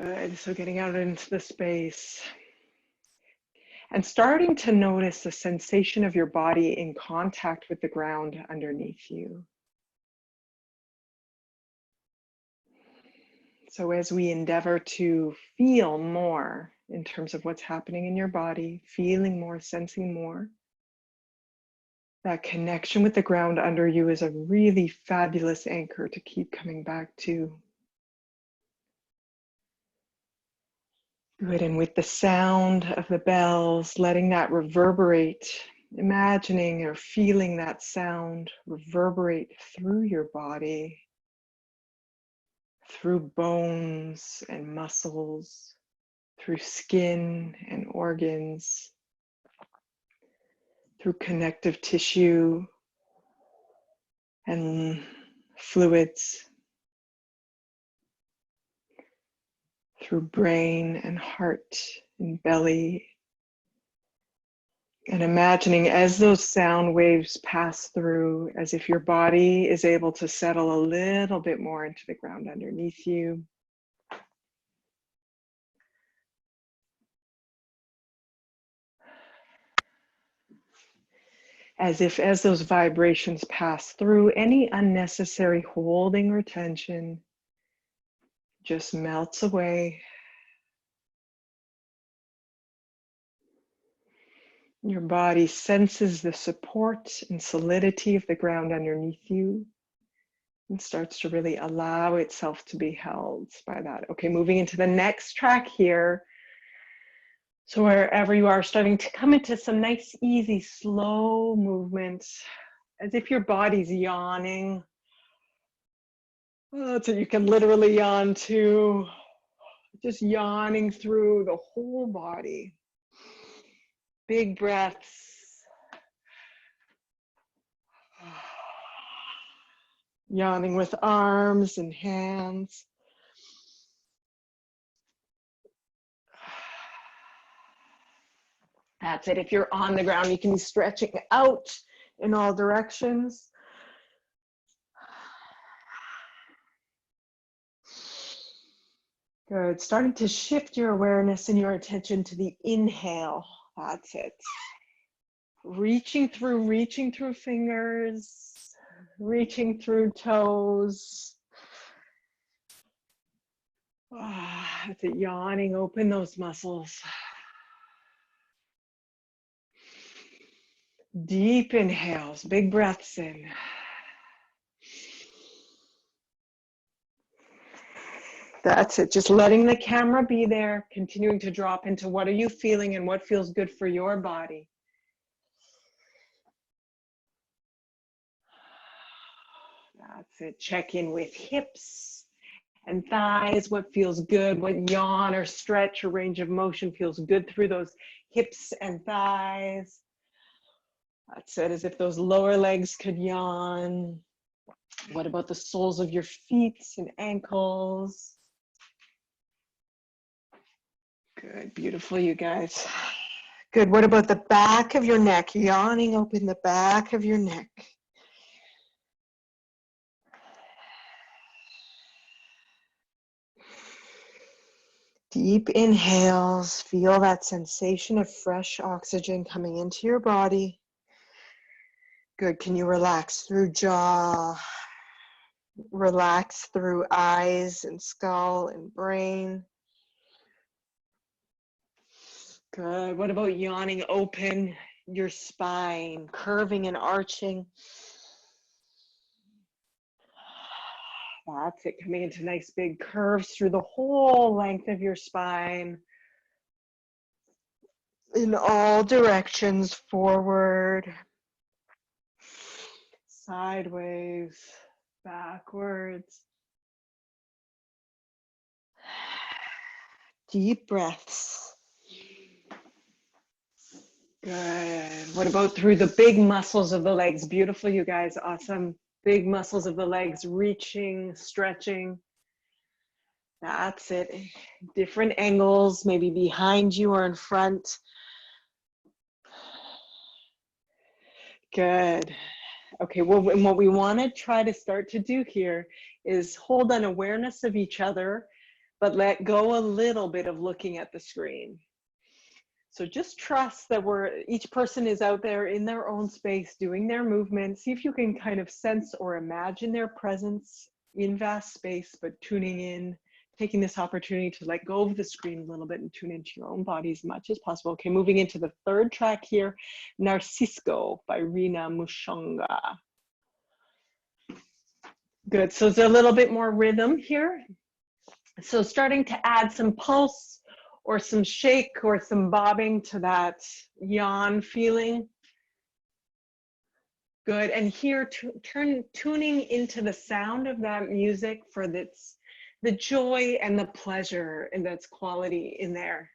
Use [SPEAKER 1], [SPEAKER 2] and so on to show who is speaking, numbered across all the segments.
[SPEAKER 1] Good. So getting out into the space and starting to notice the sensation of your body in contact with the ground underneath you. So as we endeavor to feel more in terms of what's happening in your body, feeling more, sensing more, that connection with the ground under you is a really fabulous anchor to keep coming back to. Good, and with the sound of the bells, letting that reverberate, imagining or feeling that sound reverberate through your body, through bones and muscles, through skin and organs, through connective tissue and fluids, through brain and heart and belly, and imagining as those sound waves pass through, as if your body is able to settle a little bit more into the ground underneath you. As if as those vibrations pass through, any unnecessary holding or tension just melts away. Your body senses the support and solidity of the ground underneath you and starts to really allow itself to be held by that. Okay, moving into the next track here. So wherever you are, starting to come into some nice, easy, slow movements, as if your body's yawning. Oh, so you can literally yawn too, just yawning through the whole body. Big breaths. Yawning with arms and hands. That's it. If you're on the ground, you can be stretching out in all directions. Good. Starting to shift your awareness and your attention to the inhale. That's it. Reaching through fingers, reaching through toes. That's it. Yawning, open those muscles. Deep inhales, big breaths in. That's it, just letting the camera be there, continuing to drop into what are you feeling and what feels good for your body. That's it, check in with hips and thighs, what feels good, what yawn or stretch or range of motion feels good through those hips and thighs. That's it, as if those lower legs could yawn. What about the soles of your feet and ankles? Good, beautiful, you guys. Good, what about the back of your neck? Yawning open the back of your neck. Deep inhales, feel that sensation of fresh oxygen coming into your body. Good, can you relax through jaw? Relax through eyes and skull and brain. Good. What about yawning open your spine, curving and arching? That's it, coming into nice big curves through the whole length of your spine. In all directions, forward, sideways, backwards. Deep breaths. Good. What about through the big muscles of the legs? Beautiful, you guys. Awesome. Big muscles of the legs, reaching, stretching. That's it. Different angles, maybe behind you or in front. Good. Okay, well, and what we want to try to start to do here is hold an awareness of each other but let go a little bit of looking at the screen. So just trust that each person is out there in their own space doing their movement. See if you can kind of sense or imagine their presence in vast space, but tuning in, taking this opportunity to let go of the screen a little bit and tune into your own body as much as possible. Okay, moving into the third track here, Narcisco by Rina Mushonga. Good, so there's a little bit more rhythm here. So starting to add some pulse or some shake or some bobbing to that yawn feeling. Good, and here tuning into the sound of that music for the joy and the pleasure and that's quality in there.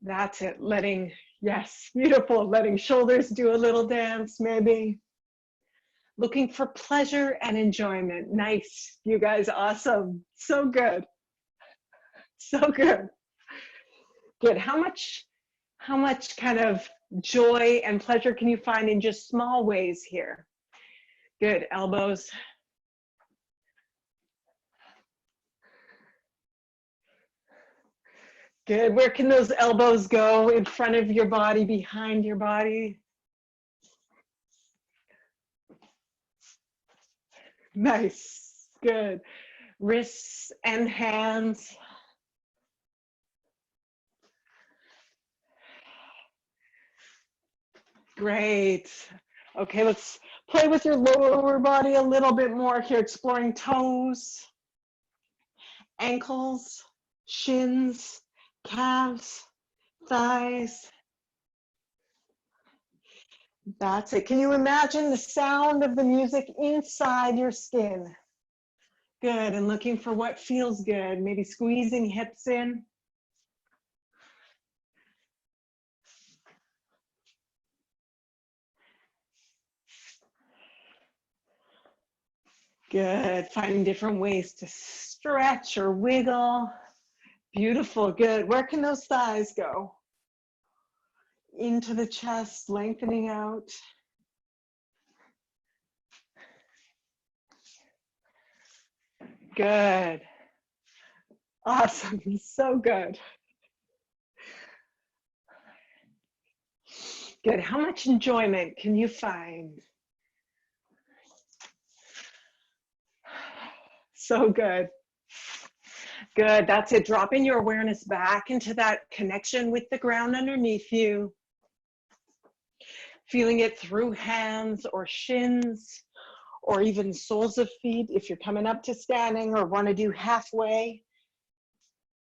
[SPEAKER 1] That's it, letting, yes, beautiful, letting shoulders do a little dance maybe. Looking for pleasure and enjoyment. Nice, you guys, awesome, so good. So good. Good, how much kind of joy and pleasure can you find in just small ways here? Good, elbows. Good, where can those elbows go? In front of your body, behind your body? Nice, good. Wrists and hands. Great. Okay, let's play with your lower body a little bit more here, exploring toes, ankles, shins, calves, thighs. That's it. Can you imagine the sound of the music inside your skin? Good, and looking for what feels good, maybe squeezing hips in. Good, finding different ways to stretch or wiggle. Beautiful, good. Where can those thighs go? Into the chest, lengthening out. Good. Awesome, so good. Good, how much enjoyment can you find? So good. Good, that's it. Dropping your awareness back into that connection with the ground underneath you. Feeling it through hands or shins or even soles of feet if you're coming up to standing or want to do halfway.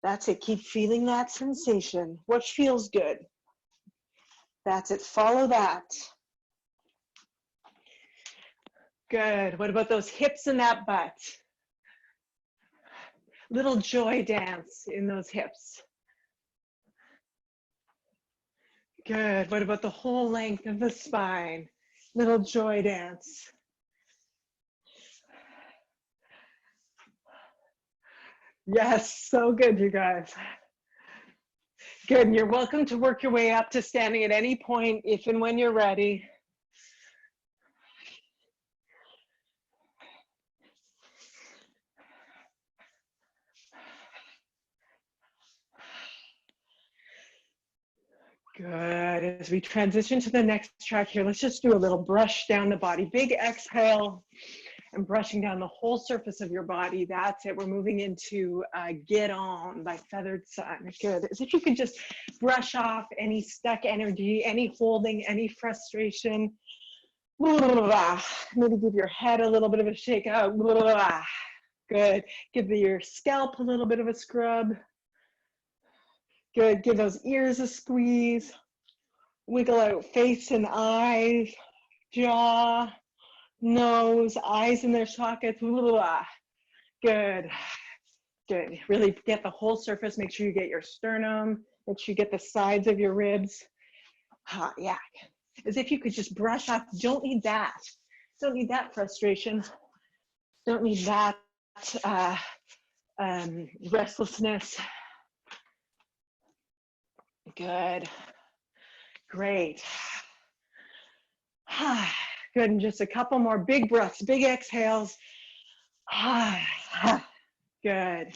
[SPEAKER 1] That's it. Keep feeling that sensation. What feels good? That's it. Follow that. Good. What about those hips and that butt? Little joy dance in those hips. Good. What about the whole length of the spine? Little joy dance. Yes, so good, you guys. Good, and you're welcome to work your way up to standing at any point, if and when you're ready. Good, as we transition to the next track here, let's just do a little brush down the body. Big exhale and brushing down the whole surface of your body. That's it, we're moving into Get On by Feathered Sun. Good, as if you could just brush off any stuck energy, any holding, any frustration. Maybe give your head a little bit of a shake out. Good, give your scalp a little bit of a scrub. Good, give those ears a squeeze. Wiggle out face and eyes, jaw, nose, eyes in their sockets. Good, good. Really get the whole surface. Make sure you get your sternum. Make sure you get the sides of your ribs. Yeah, as if you could just brush off. Don't need that. Don't need that frustration. Don't need that restlessness. Good. Great. Good, and just a couple more big breaths, big exhales. Good.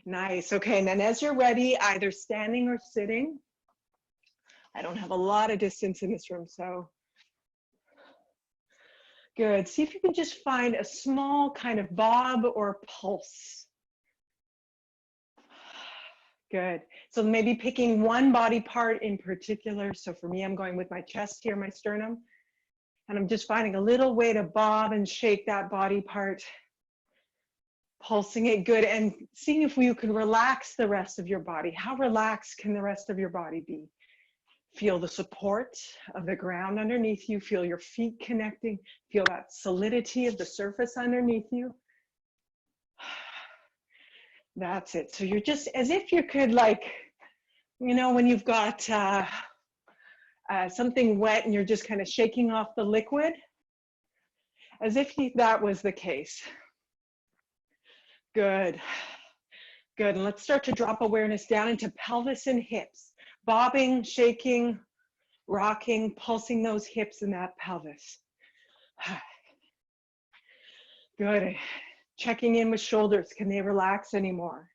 [SPEAKER 1] Nice. Okay, and then as you're ready, either standing or sitting. I don't have a lot of distance in this room, so good. See if you can just find a small kind of bob or pulse. Good. So maybe picking one body part in particular. So for me, I'm going with my chest here, my sternum, and I'm just finding a little way to bob and shake that body part, pulsing it good, and seeing if you can relax the rest of your body. How relaxed can the rest of your body be? Feel the support of the ground underneath you. Feel your feet connecting. Feel that solidity of the surface underneath you. That's it. So you're just as if you could, like, you know, when you've got something wet and you're just kind of shaking off the liquid, as if that was the case. Good. Good. And let's start to drop awareness down into pelvis and hips, bobbing, shaking, rocking, pulsing those hips and that pelvis. Good. Checking in with shoulders. Can they relax anymore?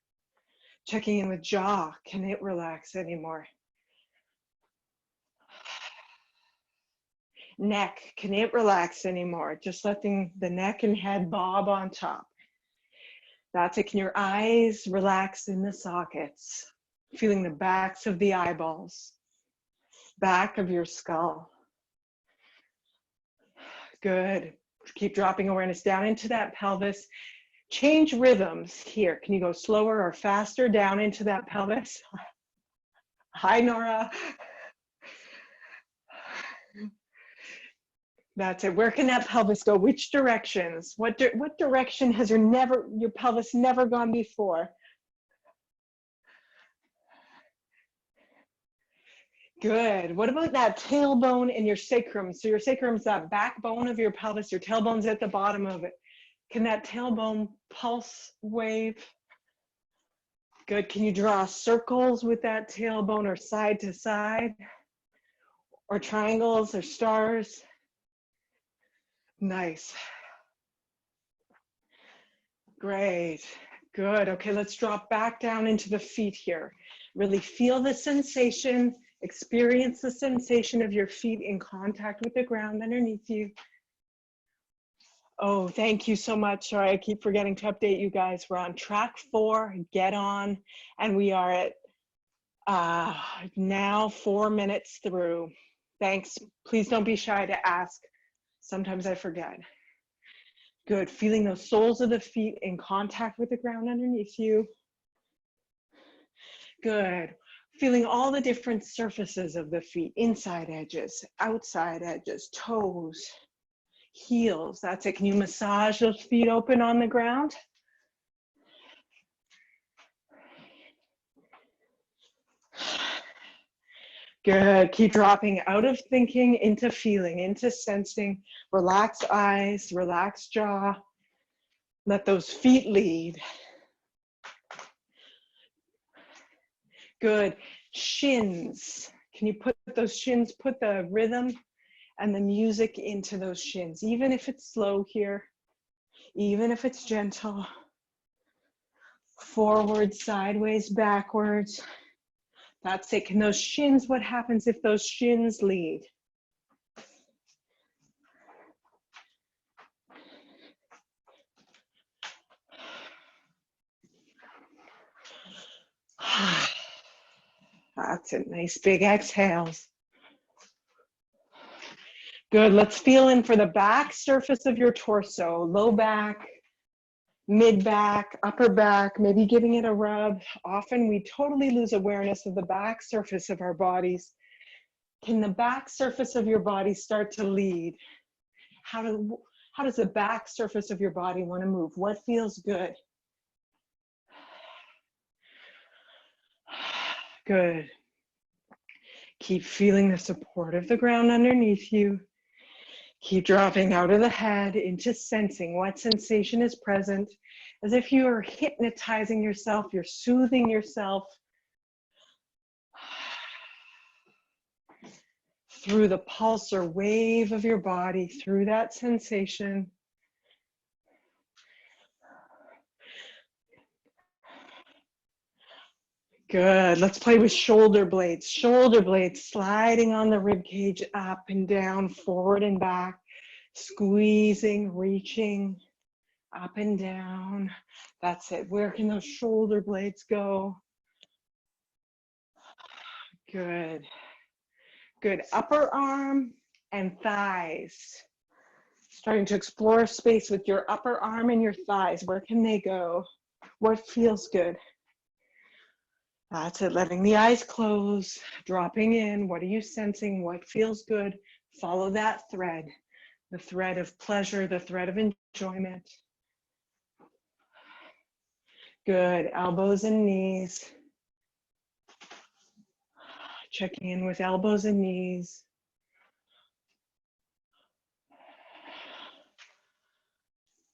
[SPEAKER 1] Checking in with jaw. Can it relax anymore? Neck. Can it relax anymore? Just letting the neck and head bob on top. That's it. Can your eyes relax in the sockets? Feeling the backs of the eyeballs, back of your skull. Good. Keep dropping awareness down into that pelvis. Change rhythms here. Can you go slower or faster down into that pelvis? Hi, Nora. That's it. Where can that pelvis go? Which directions? What direction has your pelvis never gone before? Good. What about that tailbone and your sacrum? So your sacrum's that backbone of your pelvis. Your tailbone's at the bottom of it. Can that tailbone pulse wave? Good. Can you draw circles with that tailbone, or side to side, or triangles or stars? Nice. Great. Good. Okay, let's drop back down into the feet here. Really feel the sensation, experience the sensation of your feet in contact with the ground underneath you. Oh, thank you so much. Sorry, I keep forgetting to update you guys. We're on track 4, get on, and we are at now 4 minutes through. Thanks. Please don't be shy to ask. Sometimes I forget. Good. Feeling those soles of the feet in contact with the ground underneath you. Good. Feeling all the different surfaces of the feet, inside edges, outside edges, toes, heels. That's it. Can you massage those feet open on the ground? Good. Keep dropping out of thinking into feeling, into sensing. Relax eyes, relax jaw. Let those feet lead. Good. Shins. Can you put those shins, put the rhythm and the music into those shins, even if it's slow here, even if it's gentle. Forward, sideways, backwards. That's it. Can those shins, what happens if those shins lead? That's it. Nice big exhales. Good. Let's feel in for the back surface of your torso, low back, mid back, upper back, maybe giving it a rub. Often we totally lose awareness of the back surface of our bodies. Can the back surface of your body start to lead? How does the back surface of your body want to move? What feels good? Good. Keep feeling the support of the ground underneath you. Keep dropping out of the head into sensing what sensation is present, as if you are hypnotizing yourself, you're soothing yourself through the pulse or wave of your body, through that sensation. Good. Let's play with shoulder blades. Shoulder blades sliding on the rib cage, up and down, forward and back, squeezing, reaching, up and down. That's it. Where can those shoulder blades go? Good. Good. Upper arm and thighs. Starting to explore space with your upper arm and your thighs. Where can they go? What feels good? That's it. Letting the eyes close, dropping in. What are you sensing? What feels good? Follow that thread, the thread of pleasure, the thread of enjoyment. Good. Elbows and knees. Checking in with elbows and knees.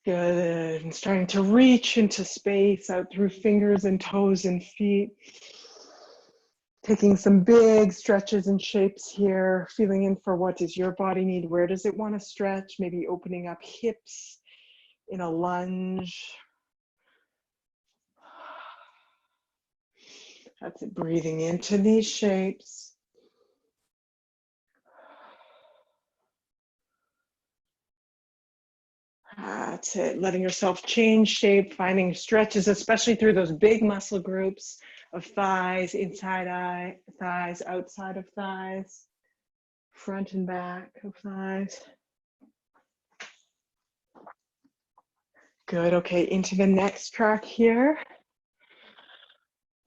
[SPEAKER 1] Good. And starting to reach into space out through fingers and toes and feet. Taking some big stretches and shapes here, feeling in for what does your body need? Where does it want to stretch? Maybe opening up hips in a lunge. That's it, breathing into these shapes. That's it, letting yourself change shape, finding stretches, especially through those big muscle groups of thighs, inside thighs, outside of thighs, front and back of thighs. Good, okay, into the next track here.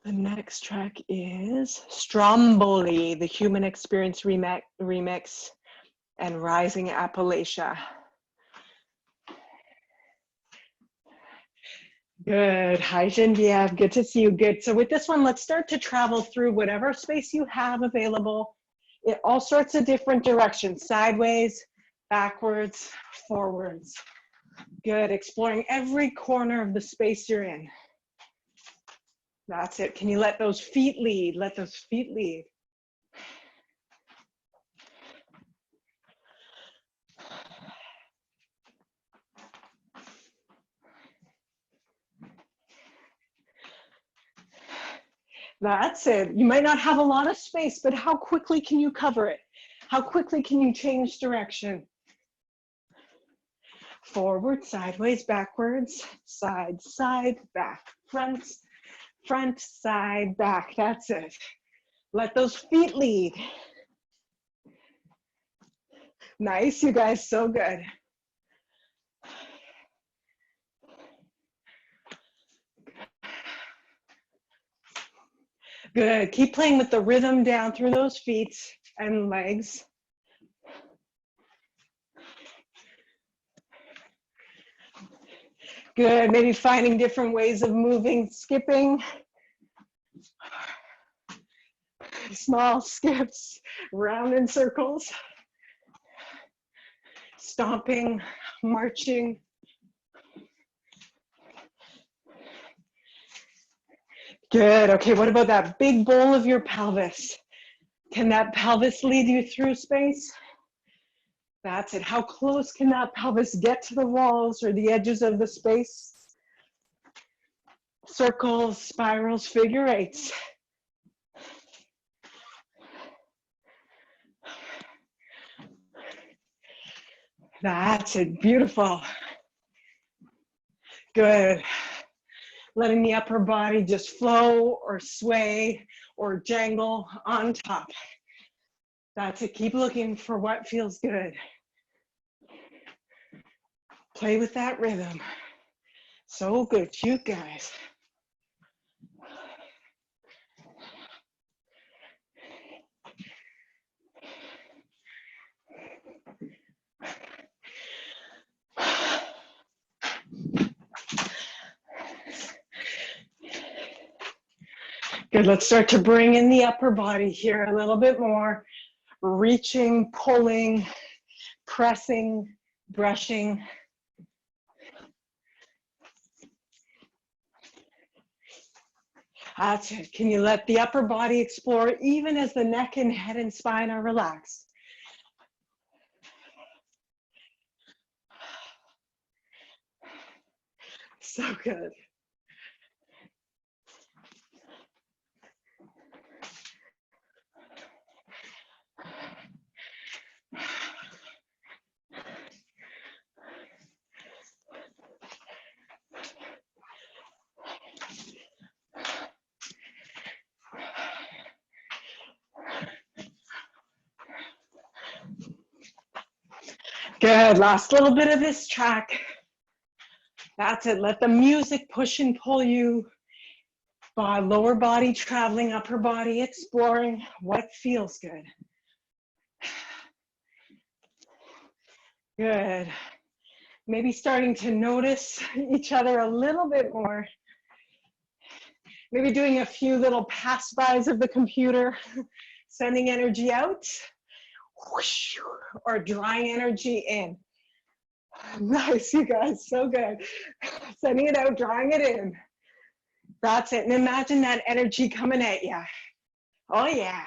[SPEAKER 1] The next track is Stromboli, the Human Experience Remix and Rising Appalachia. Good. Hi, Genevieve. Good to see you. Good. So with this one, let's start to travel through whatever space you have available in all sorts of different directions, sideways, backwards, forwards. Good. Exploring every corner of the space you're in. That's it. Can you let those feet lead? Let those feet lead. That's it. You might not have a lot of space, but how quickly can you cover it? How quickly can you change direction? Forward, sideways, backwards, side, side, back, front, front, side, back. That's it. Let those feet lead. Nice, you guys, so good. Good, keep playing with the rhythm down through those feet and legs. Good, maybe finding different ways of moving, skipping. Small skips, round in circles. Stomping, marching. Good, okay, what about that big bowl of your pelvis? Can that pelvis lead you through space? That's it. How close can that pelvis get to the walls or the edges of the space? Circles, spirals, figure eights. That's it. Beautiful. Good. Letting the upper body just flow or sway or jangle on top. That's it. Keep looking for what feels good. Play with that rhythm. So good, you guys. Good, let's start to bring in the upper body here a little bit more. Reaching, pulling, pressing, brushing. That's it. Can you let the upper body explore even as the neck and head and spine are relaxed? So good. Good, last little bit of this track. That's it, let the music push and pull you by lower body traveling, upper body exploring what feels good. Good. Maybe starting to notice each other a little bit more. Maybe doing a few little pass-bys of the computer, sending energy out, whoosh, or drawing energy in. Nice, you guys, so good. Sending it out, drawing it in. That's it, and imagine that energy coming at you. Oh yeah.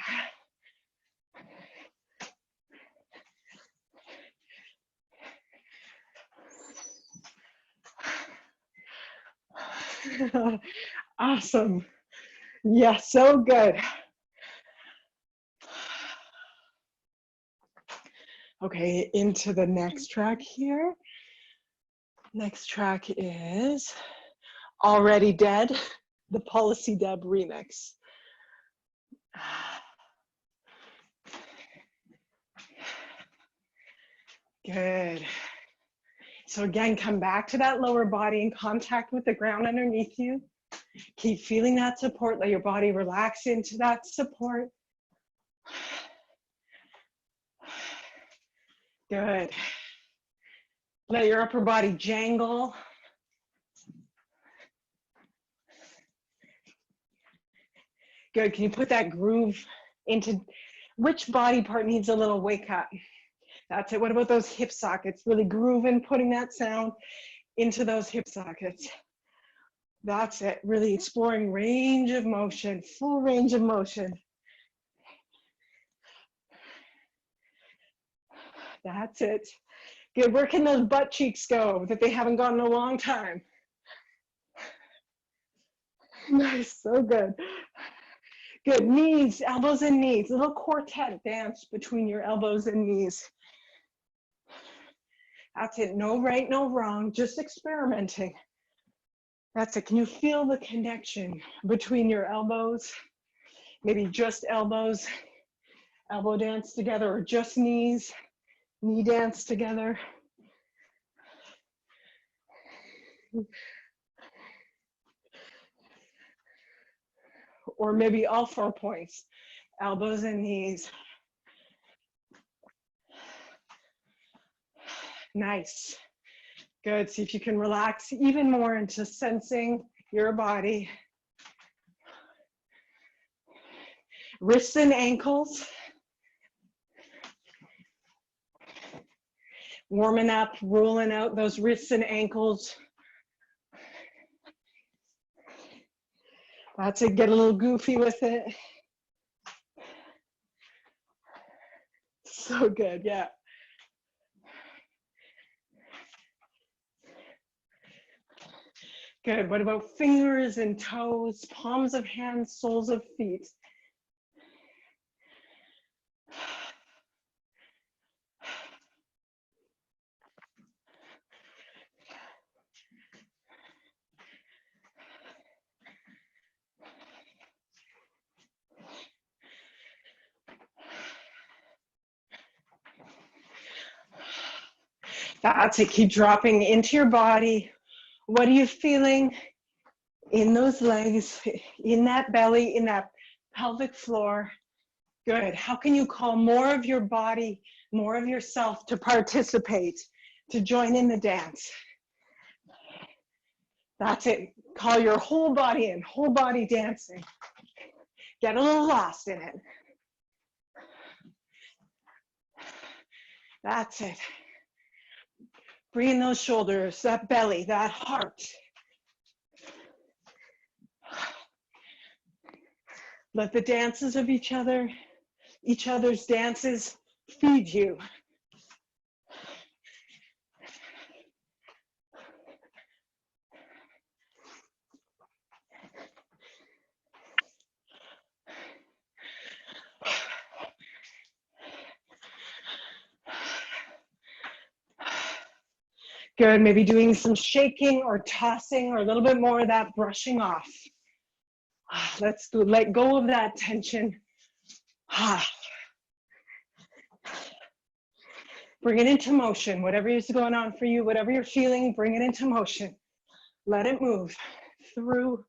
[SPEAKER 1] Awesome. Yeah, so good. Okay, into the next track here. Next track is Already Dead, the Policy Deb remix. Good. So again, come back to that lower body in contact with the ground underneath you. Keep feeling that support. Let your body relax into that support. Good. Let your upper body jangle. Good. Can you put that groove into which body part needs a little wake up? That's it. What about those hip sockets? Really grooving, putting that sound into those hip sockets. That's it. Really exploring range of motion, full range of motion. That's it. Good. Where can those butt cheeks go that they haven't gone in a long time? Nice. So good. Good. Knees, elbows and knees. Little quartet dance between your elbows and knees. That's it. No right, no wrong. Just experimenting. That's it. Can you feel the connection between your elbows? Maybe just elbows, elbow dance together, or just knees, knee dance together. Or maybe all 4 points, elbows and knees. Nice. Good. See if you can relax even more into sensing your body. Wrists and ankles. Warming up, rolling out those wrists and ankles. That's it. Get a little goofy with it. So good. Yeah. Good. What about fingers and toes, palms of hands, soles of feet? That's it. Keep dropping into your body. What are you feeling in those legs, in that belly, in that pelvic floor? Good. How can you call more of your body, more of yourself to participate, to join in the dance? That's it. Call your whole body in, whole body dancing. Get a little lost in it. That's it. Bring in those shoulders, that belly, that heart. Let the dances of each other's dances feed you. Good, maybe doing some shaking or tossing or a little bit more of that brushing off. Let's let go of that tension. Bring it into motion. Whatever is going on for you, whatever you're feeling, bring it into motion. Let it move through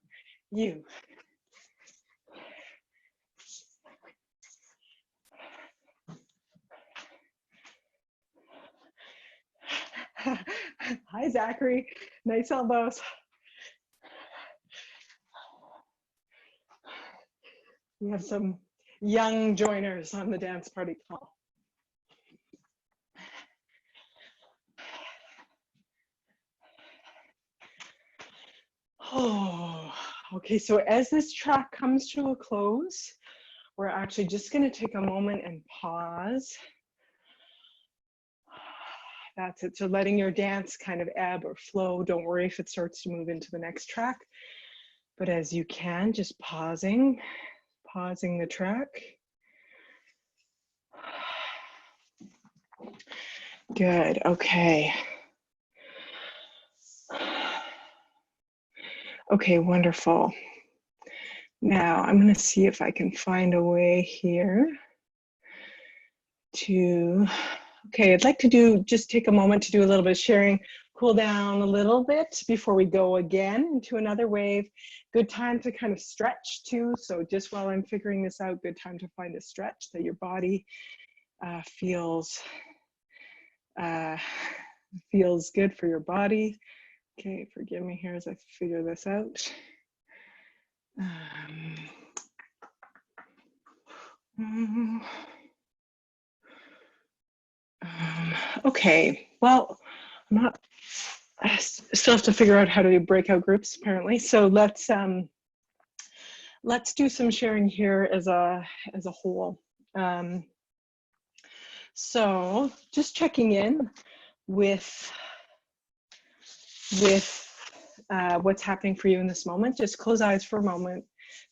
[SPEAKER 1] you. Hi, Zachary. Nice elbows. We have some young joiners on the dance party call. Oh, okay, so as this track comes to a close, we're actually just going to take a moment and pause. That's it. So letting your dance kind of ebb or flow. Don't worry if it starts to move into the next track, but as you can, just pausing the track. Good, okay. Okay, wonderful. Now I'm going to see if I can find a way here to, okay, I'd like to just take a moment to do a little bit of sharing, cool down a little bit before we go again into another wave. Good time to kind of stretch too. So just while I'm figuring this out, good time to find a stretch that your body feels good for your body. Okay, forgive me here as I figure this out. Okay, well, I still have to figure out how to do breakout groups apparently. So let's do some sharing here as a whole. So just checking in with what's happening for you in this moment. Just close eyes for a moment,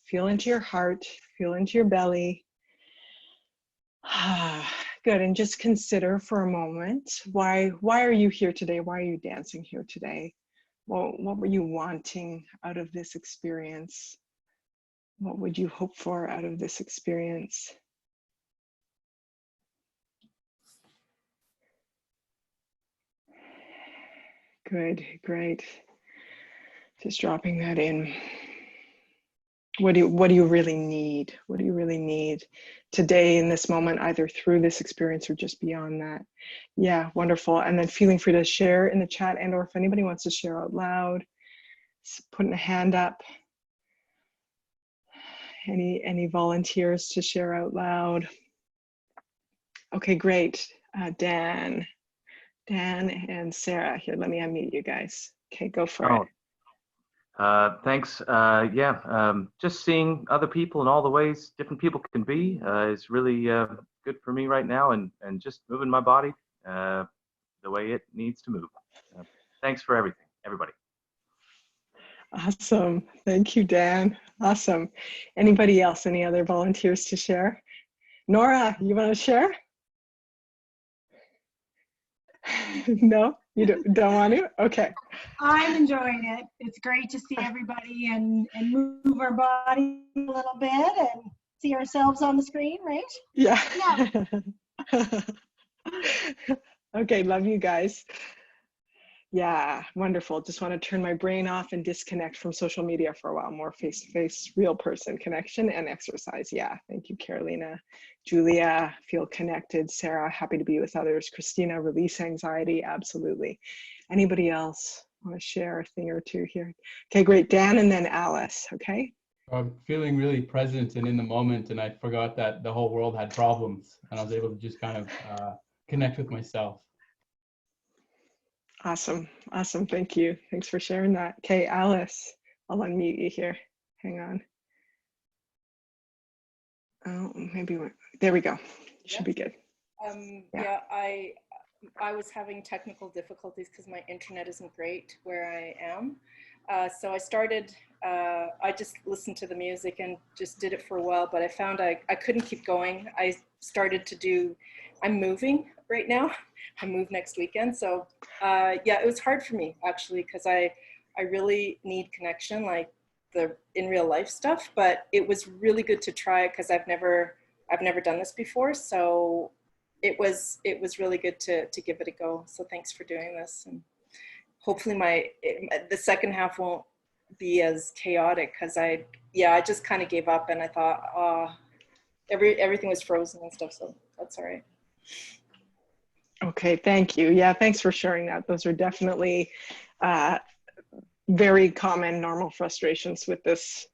[SPEAKER 1] feel into your heart, feel into your belly. Good, and just consider for a moment, why are you here today? Why are you dancing here today? Well, what were you wanting out of this experience? What would you hope for out of this experience? Good, great. Just dropping that in. What do you really need? What do you really need today in this moment, either through this experience or just beyond that? Yeah, wonderful. And then feeling free to share in the chat, and or if anybody wants to share out loud, putting a hand up. Any volunteers to share out loud? Okay, great. Dan and Sarah. Here, let me unmute you guys. Okay, go for it.
[SPEAKER 2] Thanks. Just seeing other people in all the ways different people can be is really good for me right now, and just moving my body the way it needs to move. Thanks for everything, everybody.
[SPEAKER 1] Awesome. Thank you, Dan. Awesome. Anybody else? Any other volunteers to share? Nora, you want to share? No, you don't want to? Okay.
[SPEAKER 3] I'm enjoying it. It's great to see everybody and move our body a little bit and see ourselves on the screen, right?
[SPEAKER 1] Yeah.
[SPEAKER 3] Yeah.
[SPEAKER 1] Okay, love you guys. Yeah, wonderful. Just want to turn my brain off and disconnect from social media for a while. More face-to-face, real person connection and exercise. Yeah, thank you, Carolina. Julia, feel connected. Sarah, happy to be with others. Christina, release anxiety. Absolutely. Anybody else want to share a thing or two here? Okay, great. Dan and then Alice, okay?
[SPEAKER 4] I'm feeling really present and in the moment, and I forgot that the whole world had problems, and I was able to just kind of connect with myself.
[SPEAKER 1] Awesome. Awesome. Thank you. Thanks for sharing that. Okay, Alice, I'll unmute you here. Hang on. Oh, maybe there we go. Should be good.
[SPEAKER 5] Yeah, I was having technical difficulties because my internet isn't great where I am. So I started, I just listened to the music and just did it for a while, but I found I couldn't keep going. I started to do, I'm moving right now. I move next weekend. So yeah, it was hard for me actually, because I really need connection, like the in real life stuff, but it was really good to try because I've never done this before. So it was really good to give it a go. So thanks for doing this, and hopefully the second half won't be as chaotic, because I just kind of gave up, and I thought everything was frozen and stuff, so that's all right.
[SPEAKER 1] Okay, thank you. Yeah, thanks for sharing that. Those are definitely very common normal frustrations with this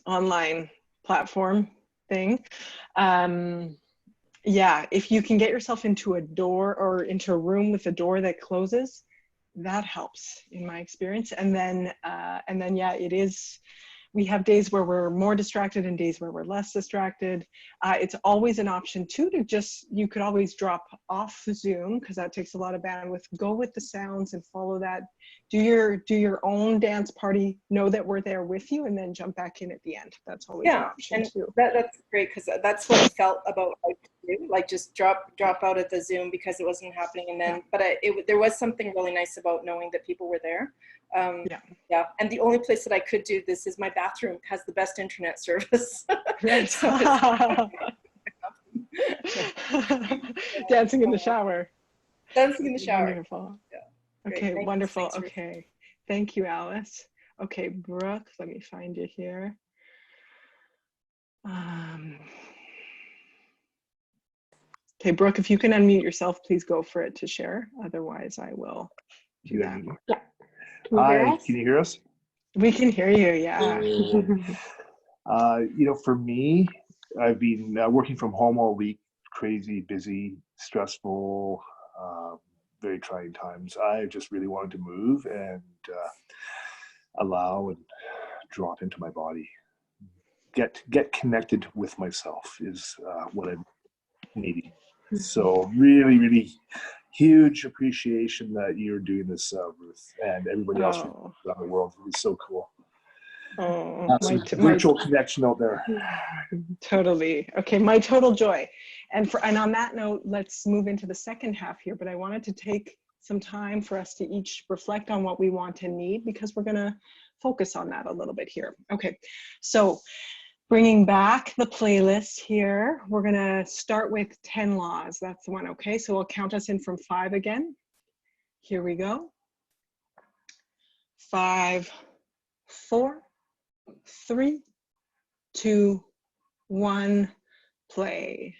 [SPEAKER 1] online platform thing. Yeah, if you can get yourself into a door or into a room with a door that closes, that helps in my experience. And then yeah, it is, we have days where we're more distracted and days where we're less distracted. It's always an option too to just, you could always drop off Zoom, because that takes a lot of bandwidth. Go with the sounds and follow that. Do your own dance party, know that we're there with you, and then jump back in at the end. That's always an option
[SPEAKER 5] and
[SPEAKER 1] too.
[SPEAKER 5] That's great, because that's what it felt about like just drop out of the Zoom because it wasn't happening, and then but there was something really nice about knowing that people were there. Yeah, and the only place that I could do this is my bathroom has the best internet service.
[SPEAKER 1] Yes. Dancing in the shower.
[SPEAKER 5] Dancing in the shower.
[SPEAKER 1] Wonderful.
[SPEAKER 5] Yeah.
[SPEAKER 1] Okay,
[SPEAKER 5] Thanks,
[SPEAKER 1] wonderful.
[SPEAKER 5] thanks,
[SPEAKER 1] Okay, thank you, Alice. Okay, Brooke, let me find you here. Okay, Brooke, if you can unmute yourself, please go for it to share. Otherwise, I will do that.
[SPEAKER 6] Yeah.
[SPEAKER 7] Hi, can you hear us?
[SPEAKER 1] We can hear you, yeah.
[SPEAKER 7] For me, I've been working from home all week, crazy, busy, stressful, very trying times. I just really wanted to move and allow and drop into my body. Get connected with myself is what I'm needing. So really, really huge appreciation that you're doing this, Ruth, and everybody else around the world. It's so cool.
[SPEAKER 1] Oh,
[SPEAKER 7] virtual connection out there.
[SPEAKER 1] Totally. Okay, my total joy. And on that note, let's move into the second half here, but I wanted to take some time for us to each reflect on what we want and need, because we're going to focus on that a little bit here. Okay, so bringing back the playlist here, we're going to start with 10 laws. That's the one. Okay, so we'll count us in from 5 again. Here we go. 5, 4, 3, 2, 1, play.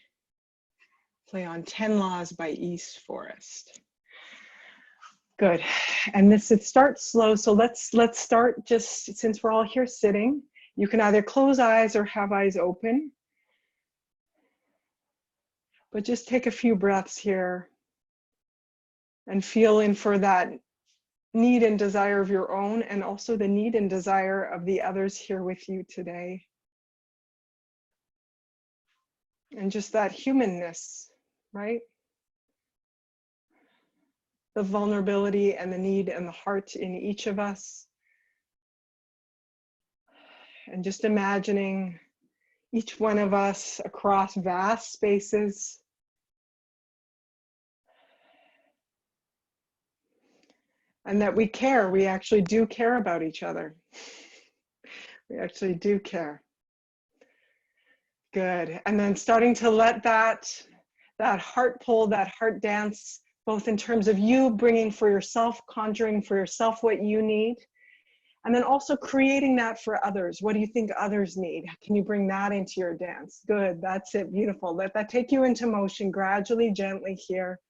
[SPEAKER 1] Play on 10 Laws by East Forest. Good. And it starts slow. So let's start, just since we're all here sitting, you can either close eyes or have eyes open. But just take a few breaths here and feel in for that need and desire of your own, and also the need and desire of the others here with you today. And just that humanness, right? The vulnerability and the need and the heart in each of us. And just imagining each one of us across vast spaces. And that we care, we actually do care about each other. We actually do care. Good. And then starting to let that heart pull, that heart dance, both in terms of you bringing for yourself, conjuring for yourself what you need, and then also creating that for others. What do you think others need? Can you bring that into your dance? Good, that's it, beautiful. Let that take you into motion gradually, gently here.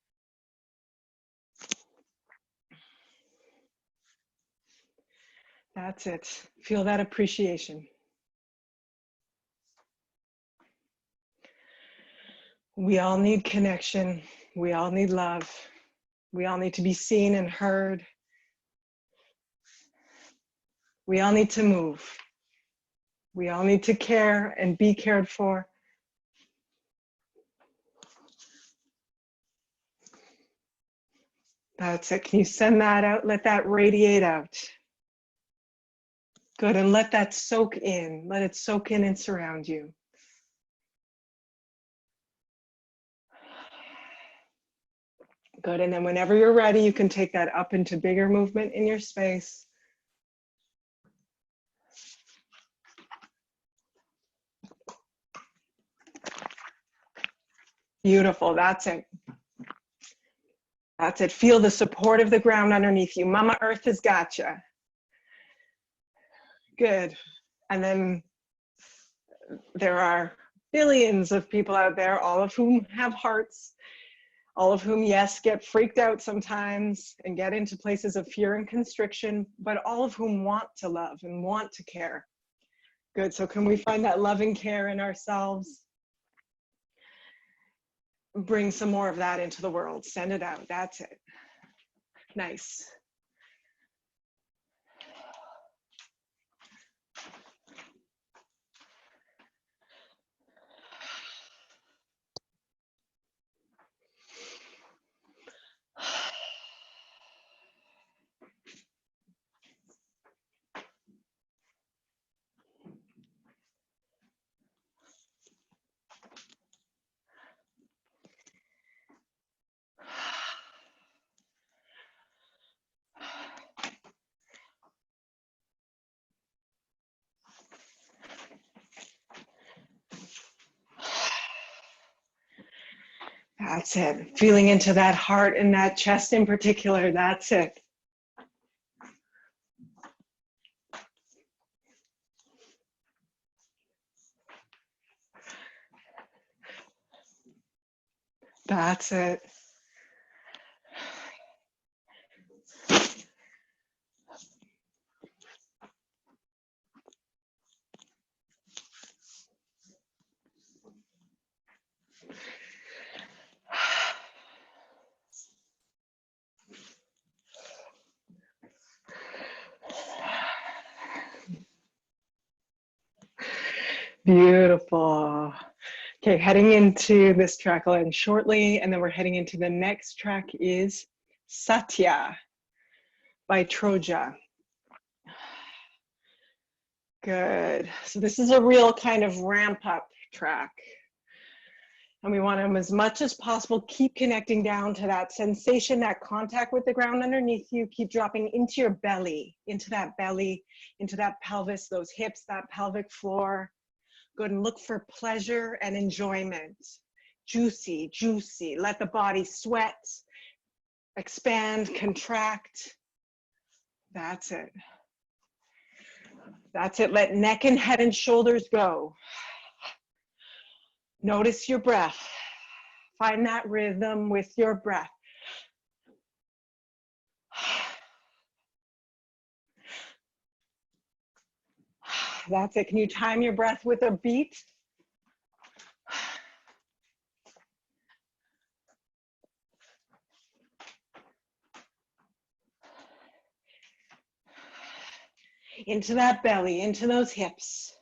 [SPEAKER 1] That's it. Feel that appreciation. We all need connection. We all need love. We all need to be seen and heard. We all need to move. We all need to care and be cared for. That's it. Can you send that out? Let that radiate out. Good, and let that soak in. Let it soak in and surround you. Good, and then whenever you're ready, you can take that up into bigger movement in your space. Beautiful. That's it. That's it. Feel the support of the ground underneath you. Mama Earth has got you. Good. And then there are billions of people out there, all of whom have hearts, all of whom, yes, get freaked out sometimes and get into places of fear and constriction, but all of whom want to love and want to care. Good. So can we find that loving care in ourselves? Bring some more of that into the world. Send it out. That's it. Nice. That's it. Feeling into that heart and that chest in particular. That's it. That's it. Beautiful. Okay, heading into this track, I'll end shortly, and then we're heading into the next track is Satya by Troja. Good. So this is a real kind of ramp up track. And we want to, as much as possible, keep connecting down to that sensation, that contact with the ground underneath you. Keep dropping into your belly, into that pelvis, those hips, that pelvic floor. Good, and look for pleasure and enjoyment. Juicy, juicy. Let the body sweat, expand, contract. That's it. That's it. Let neck and head and shoulders go. Notice your breath. Find that rhythm with your breath. That's it. Can you time your breath with a beat? Into that belly, into those hips.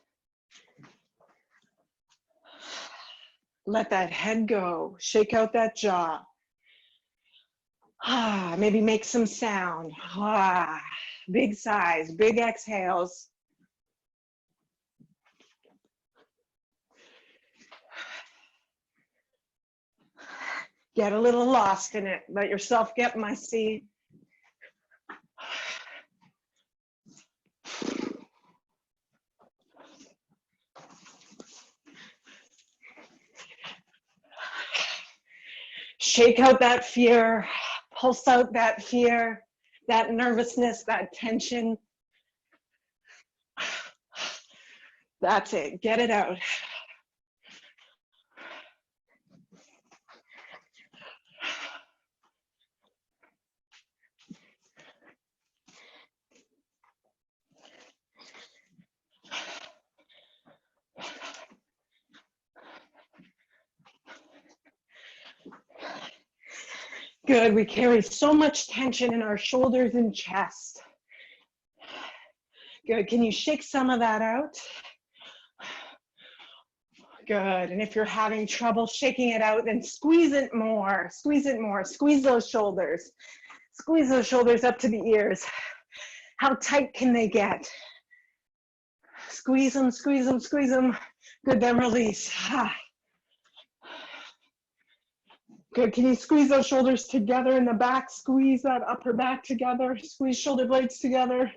[SPEAKER 1] Let that head go. Shake out that jaw. Maybe make some sound. Big sighs, big exhales. Get a little lost in it. Let yourself get messy. Shake out that fear, pulse out that fear, that nervousness, that tension. That's it, get it out. Good, we carry so much tension in our shoulders and chest. Good, can you shake some of that out? Good, and if you're having trouble shaking it out, then squeeze it more, squeeze it more. Squeeze those shoulders. Squeeze those shoulders up to the ears. How tight can they get? Squeeze them, squeeze them, squeeze them. Good, then release. Good, can you squeeze those shoulders together in the back? Squeeze that upper back together. Squeeze shoulder blades together.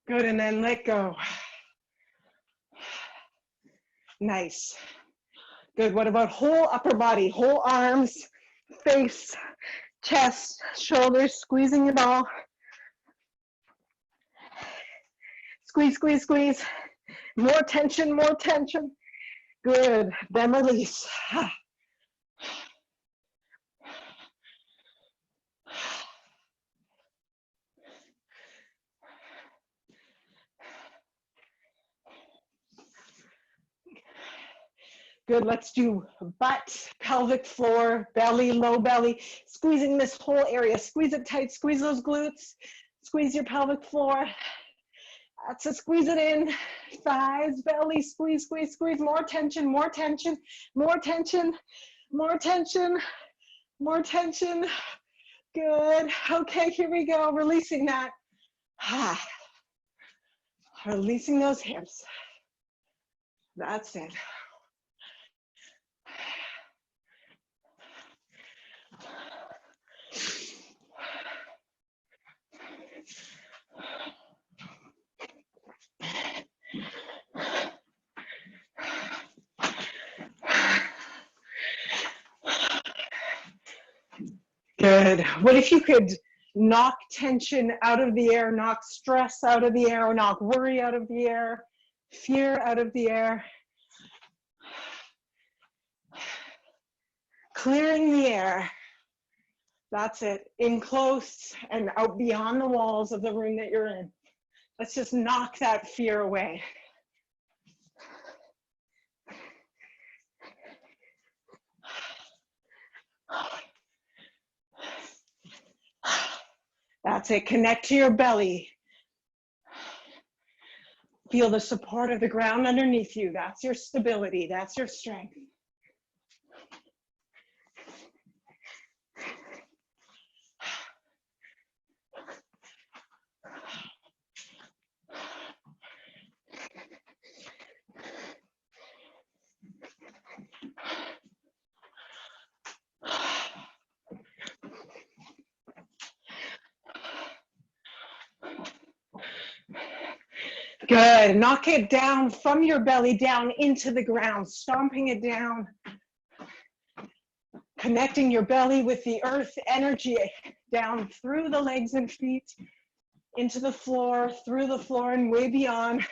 [SPEAKER 1] Good, and then let go. Nice. Good. What about whole upper body, whole arms, face, chest, shoulders, squeezing it all. Squeeze, squeeze, squeeze. More tension, more tension. Good. Then release. Good, let's do butt, pelvic floor, belly, low belly, squeezing this whole area. Squeeze it tight, squeeze those glutes, squeeze your pelvic floor. That's it, squeeze it in. Thighs, belly, squeeze, squeeze, squeeze. More tension, more tension, more tension, more tension, more tension. Good. Okay, here we go. Releasing that. Releasing those hips. That's it. Good. What if you could knock tension out of the air, knock stress out of the air, or knock worry out of the air, fear out of the air? Clearing the air. That's it. In close and out beyond the walls of the room that you're in. Let's just knock that fear away. That's it. Connect to your belly. Feel the support of the ground underneath you. That's your stability. That's your strength. Good. Knock it down from your belly down into the ground, stomping it down. Connecting your belly with the earth energy down through the legs and feet, into the floor, through the floor and way beyond.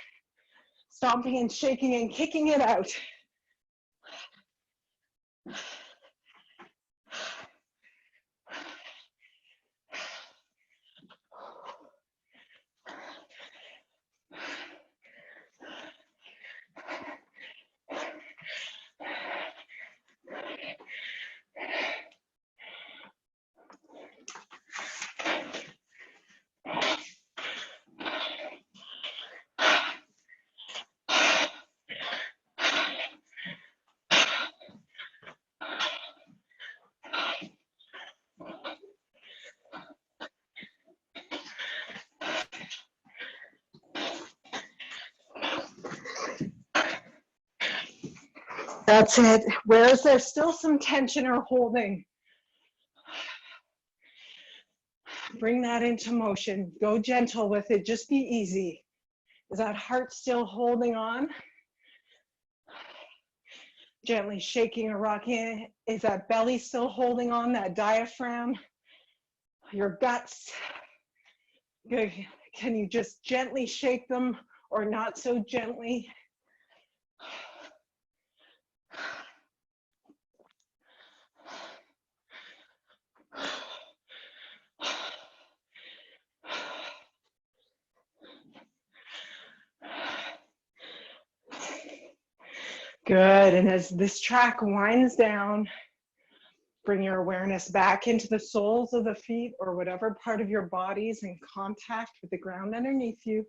[SPEAKER 1] Stomping and shaking and kicking it out. That's it. Where is there still some tension or holding? Bring that into motion. Go gentle with it. Just be easy. Is that heart still holding on? Gently shaking or rocking. Is that belly still holding on, that diaphragm? Your guts. Good. Can you just gently shake them or not so gently? Good, and as this track winds down, bring your awareness back into the soles of the feet or whatever part of your body is in contact with the ground underneath you.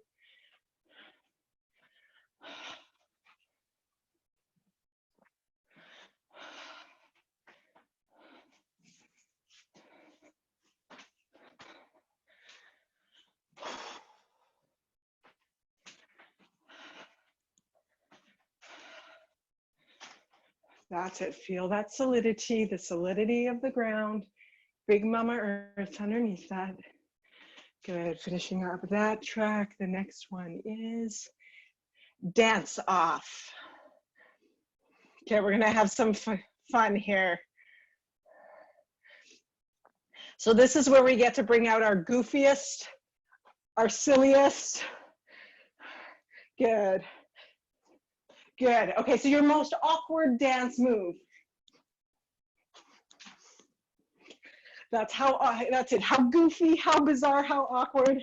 [SPEAKER 1] That's it. Feel that solidity, the solidity of the ground. Big Mama Earth underneath that. Good. Finishing up that track. The next one is dance off. Okay, we're gonna have some fun here. So this is where we get to bring out our goofiest, our silliest. Good. Good. Okay, so your most awkward dance move. That's it. How goofy, how bizarre, how awkward.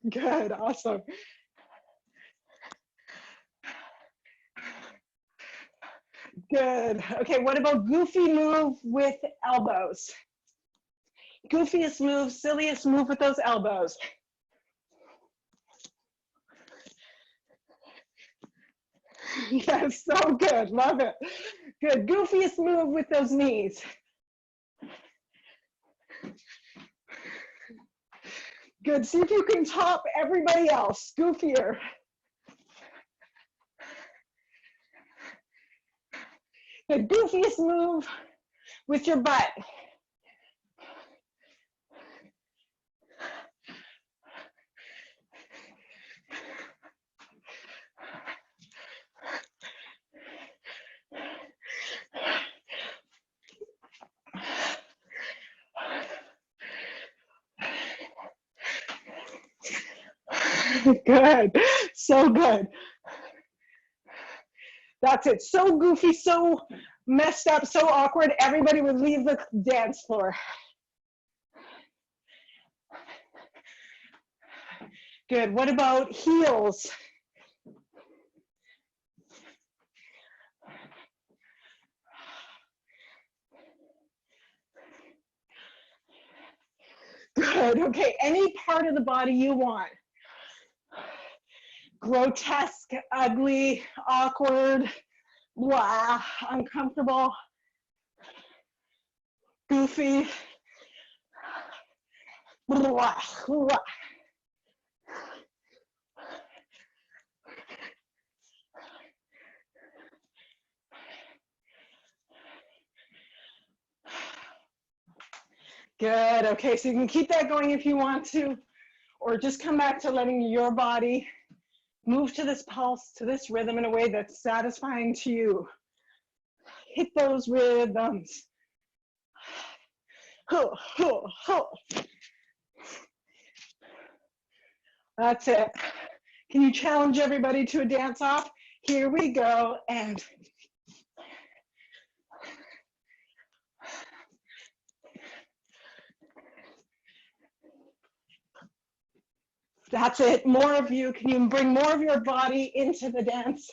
[SPEAKER 1] Good, awesome. Good. Okay, what about goofy move with elbows? Goofiest move, silliest move with those elbows. Yes, so good, love it. Good, goofiest move with those knees. Good, see if you can top everybody else, goofier. The goofiest move with your butt. Good, so good. That's it, so goofy, so messed up, so awkward, everybody would leave the dance floor. Good, what about heels? Good, okay, any part of the body you want. Grotesque, ugly, awkward, blah, uncomfortable, goofy, blah, blah. Good, okay, so you can keep that going if you want to, or just come back to letting your body move to this pulse, to this rhythm in a way that's satisfying to you. Hit those rhythms. That's it. Can you challenge everybody to a dance off? Here we go, and that's it. More of you. Can you bring more of your body into the dance?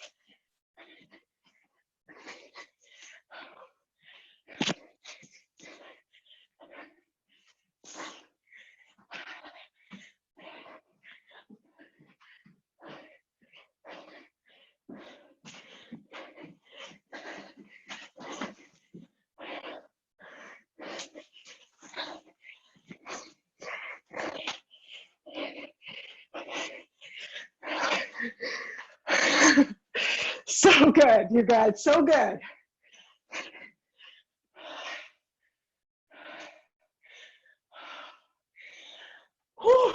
[SPEAKER 1] So good, you guys, so good. Whew.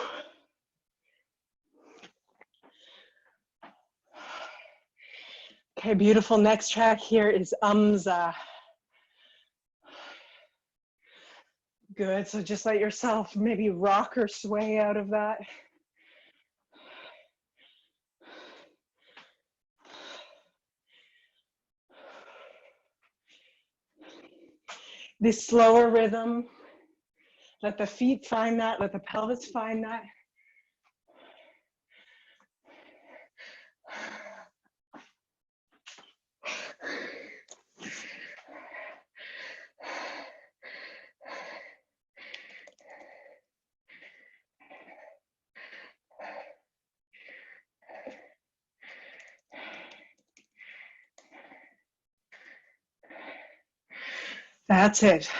[SPEAKER 1] Okay, beautiful. Next track here is Umza. Good, so just let yourself maybe rock or sway out of that. This slower rhythm, let the feet find that, let the pelvis find that. That's it.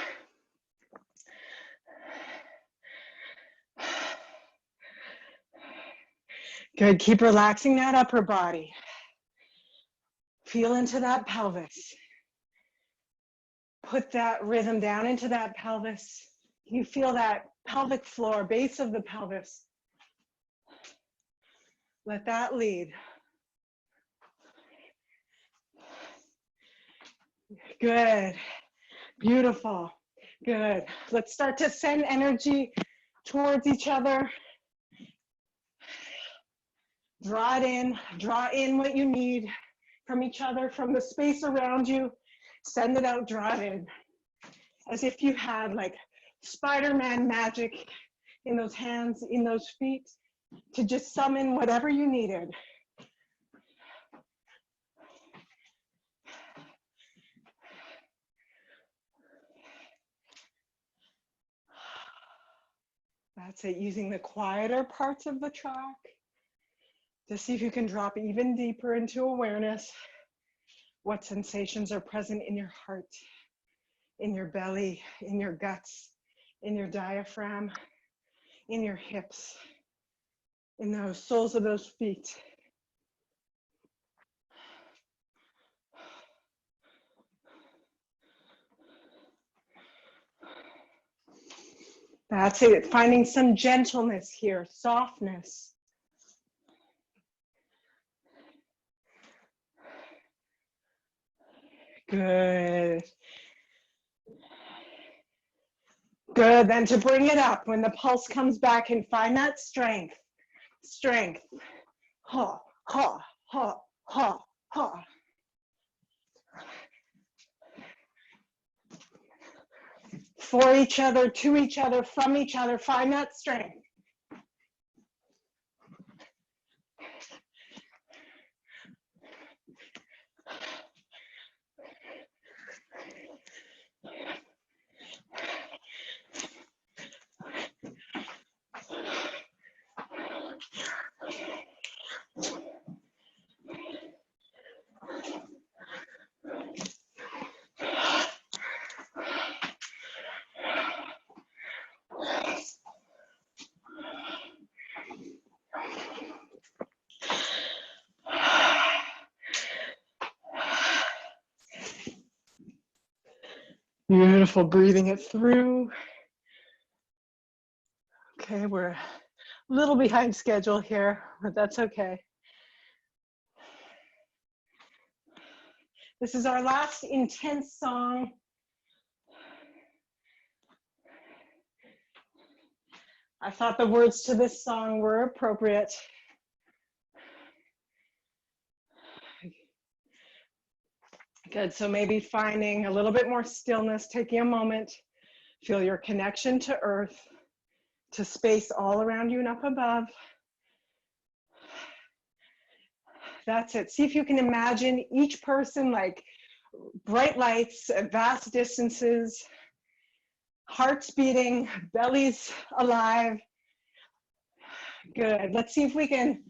[SPEAKER 1] Good, keep relaxing that upper body. Feel into that pelvis. Put that rhythm down into that pelvis. You feel that pelvic floor, base of the pelvis. Let that lead. Good. Beautiful. Good. Let's start to send energy towards each other. Draw in what you need from each other, from the space around you. Send it out, draw it in. As if you had like Spider-Man magic in those hands, in those feet, to just summon whatever you needed. That's it, using the quieter parts of the track to see if you can drop even deeper into awareness. What sensations are present in your heart, in your belly, in your guts, in your diaphragm, in your hips, in those soles of those feet. That's it, finding some gentleness here, softness. Good. Good, then to bring it up when the pulse comes back and find that strength. Strength. Ha, ha, ha, ha, ha. For each other, to each other, from each other, find that strength. Beautiful, breathing it through. Okay, we're a little behind schedule here, but that's okay. This is our last intense song. I thought the words to this song were appropriate. Good, so maybe finding a little bit more stillness, taking a moment, feel your connection to earth, to space all around you and up above. That's it. See if you can imagine each person like bright lights at vast distances, hearts beating, bellies alive. Good. Let's see if we can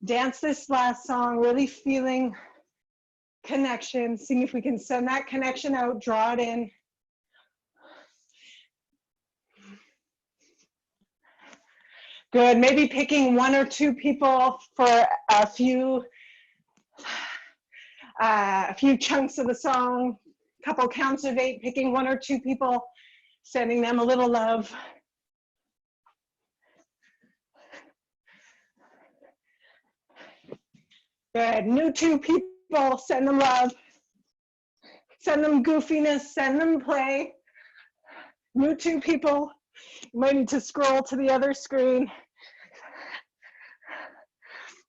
[SPEAKER 1] dance this last song, really feeling connection, seeing if we can send that connection out, draw it in. Good, maybe picking one or two people for a few chunks of the song, a couple counts of 8, picking one or two people, sending them a little love. Good, new 2 people, send them love. Send them goofiness, send them play. New 2 people, you might need to scroll to the other screen.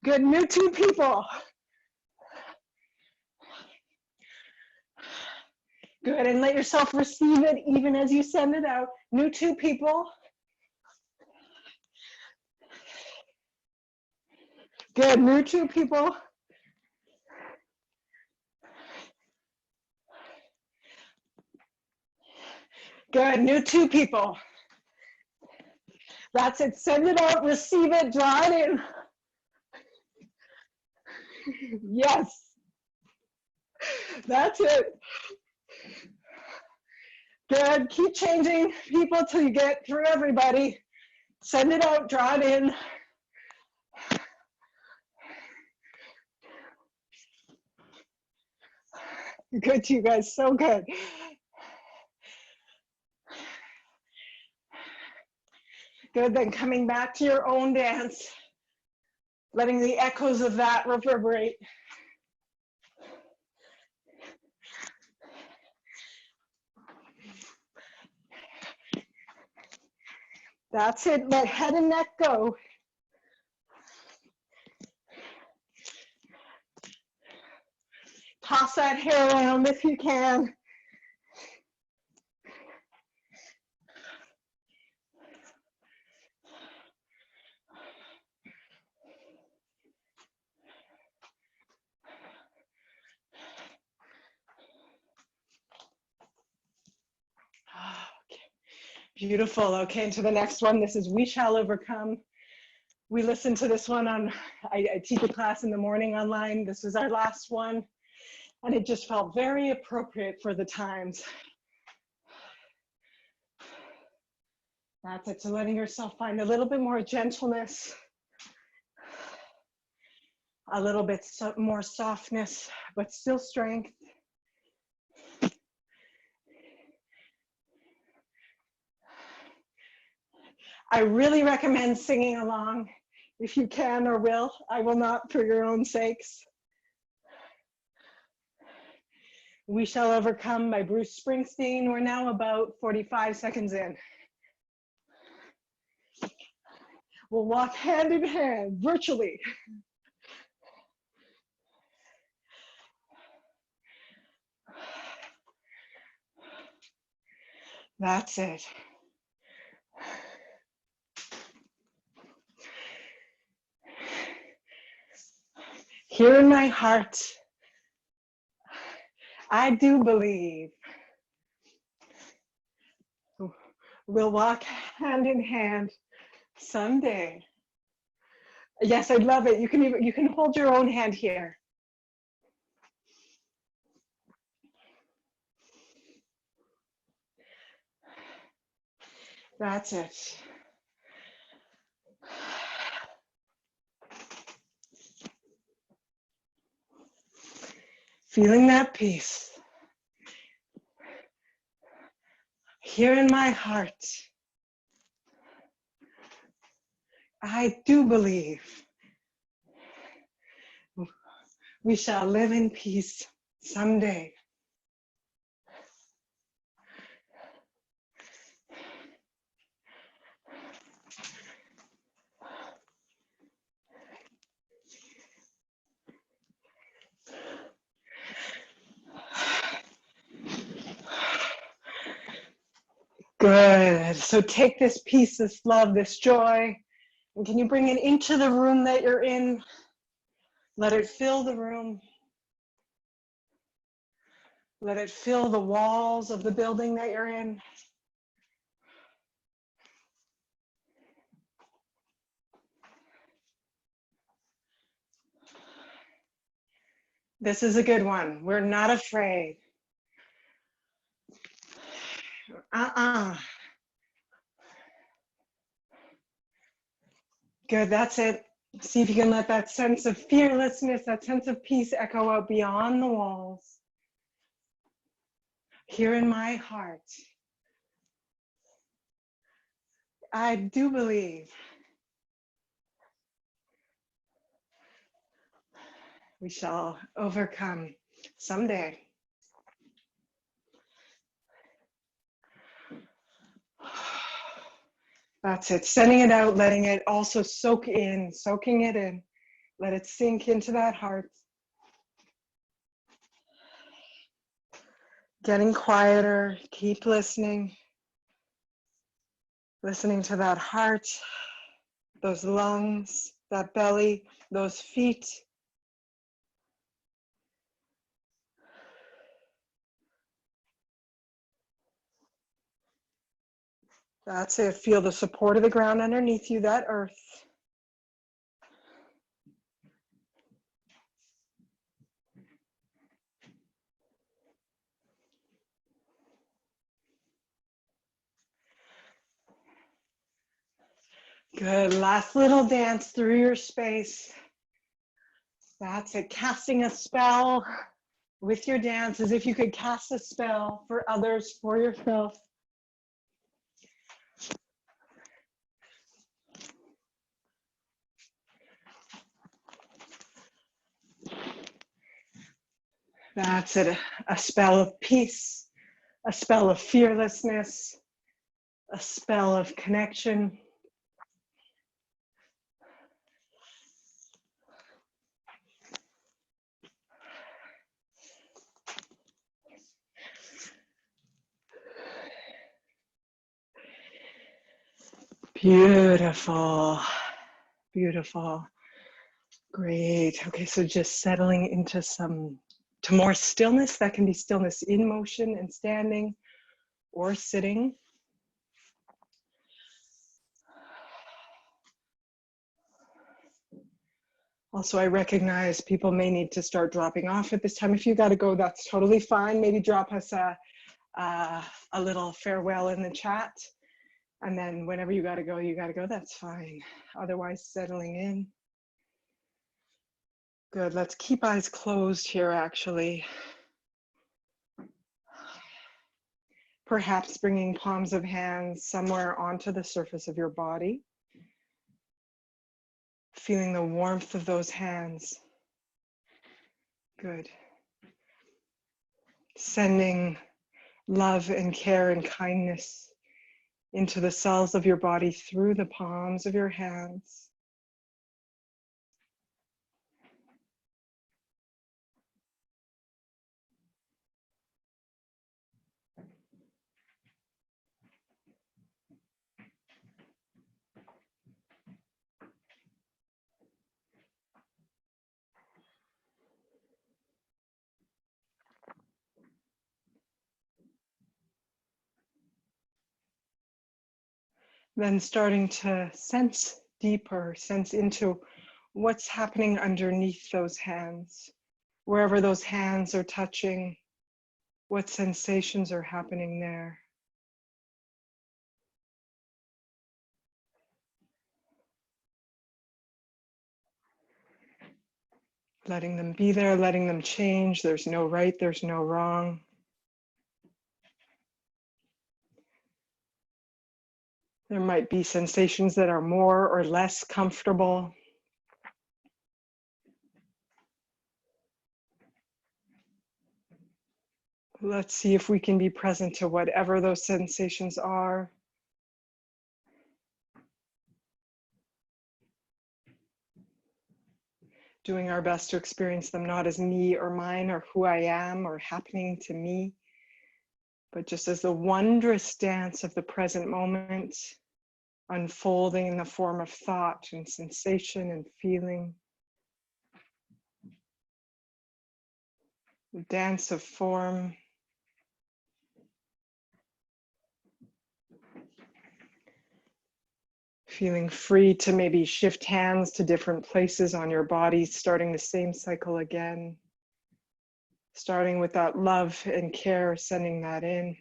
[SPEAKER 1] Good, new 2 people. Good, and let yourself receive it even as you send it out. New 2 people. Good, new 2 people. Good, new 2 people. That's it, send it out, receive it, draw it in. Yes, that's it. Good, keep changing people till you get through everybody. Send it out, draw it in. Good, you guys, so good. Good, then coming back to your own dance. letting the echoes of that reverberate. That's it, let head and neck go. Toss that hair around if you can. Okay. Beautiful. Okay, and to the next one. This is We Shall Overcome. We listened to this one on, I teach a class in the morning online. This was our last one. And it just felt very appropriate for the times. That's it. So letting yourself find a little bit more gentleness, a little bit more softness, but still strength. I really recommend singing along if you can or will. I will not for your own sakes. We Shall Overcome by Bruce Springsteen. We're now about 45 seconds in. We'll walk hand in hand, virtually. That's it. Here in my heart, I do believe we'll walk hand in hand someday. Yes, I'd love it. You can hold your own hand here. That's it. Feeling that peace. Here in my heart, I do believe we shall live in peace someday. Good. So take this peace, this love, this joy, and can you bring it into the room that you're in? Let it fill the room. Let it fill the walls of the building that you're in. This is a good one. We're not afraid. Good, that's it. See if you can let that sense of fearlessness, that sense of peace echo out beyond the walls. Here in my heart, I do believe we shall overcome someday. That's it, sending it out, letting it also soaking it in. Let it sink into that heart. Getting quieter, keep listening. Listening to that heart, those lungs, that belly, those feet. That's it. Feel the support of the ground underneath you, that earth. Good. Last little dance through your space. That's it. Casting a spell with your dance as if you could cast a spell for others, for yourself. That's it. A spell of peace, a spell of fearlessness, a spell of connection. Beautiful, beautiful. Great. Okay, so just settling into to more stillness. That can be stillness in motion and standing or sitting. Also, I recognize people may need to start dropping off at this time. If you got to go, that's totally fine. Maybe drop us a little farewell in the chat. And then whenever you got to go, that's fine. Otherwise, settling in. Good, let's keep eyes closed here, actually. Perhaps bringing palms of hands somewhere onto the surface of your body. Feeling the warmth of those hands. Good. Sending love and care and kindness into the cells of your body through the palms of your hands. Then starting to sense deeper, sense into what's happening underneath those hands. Wherever those hands are touching, what sensations are happening there. Letting them be there, letting them change. There's no right, there's no wrong. There might be sensations that are more or less comfortable. Let's see if we can be present to whatever those sensations are. Doing our best to experience them not as me or mine or who I am or happening to me, but just as the wondrous dance of the present moment, unfolding in the form of thought and sensation and feeling. The dance of form. Feeling free to maybe shift hands to different places on your body, starting the same cycle again. Starting with that love and care, sending that in.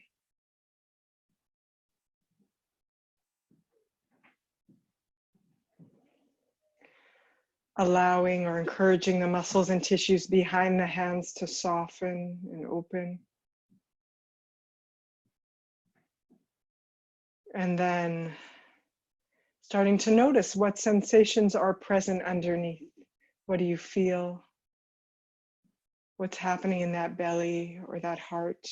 [SPEAKER 1] Allowing or encouraging the muscles and tissues behind the hands to soften and open. And then starting to notice what sensations are present underneath. What do you feel? What's happening in that belly or that heart?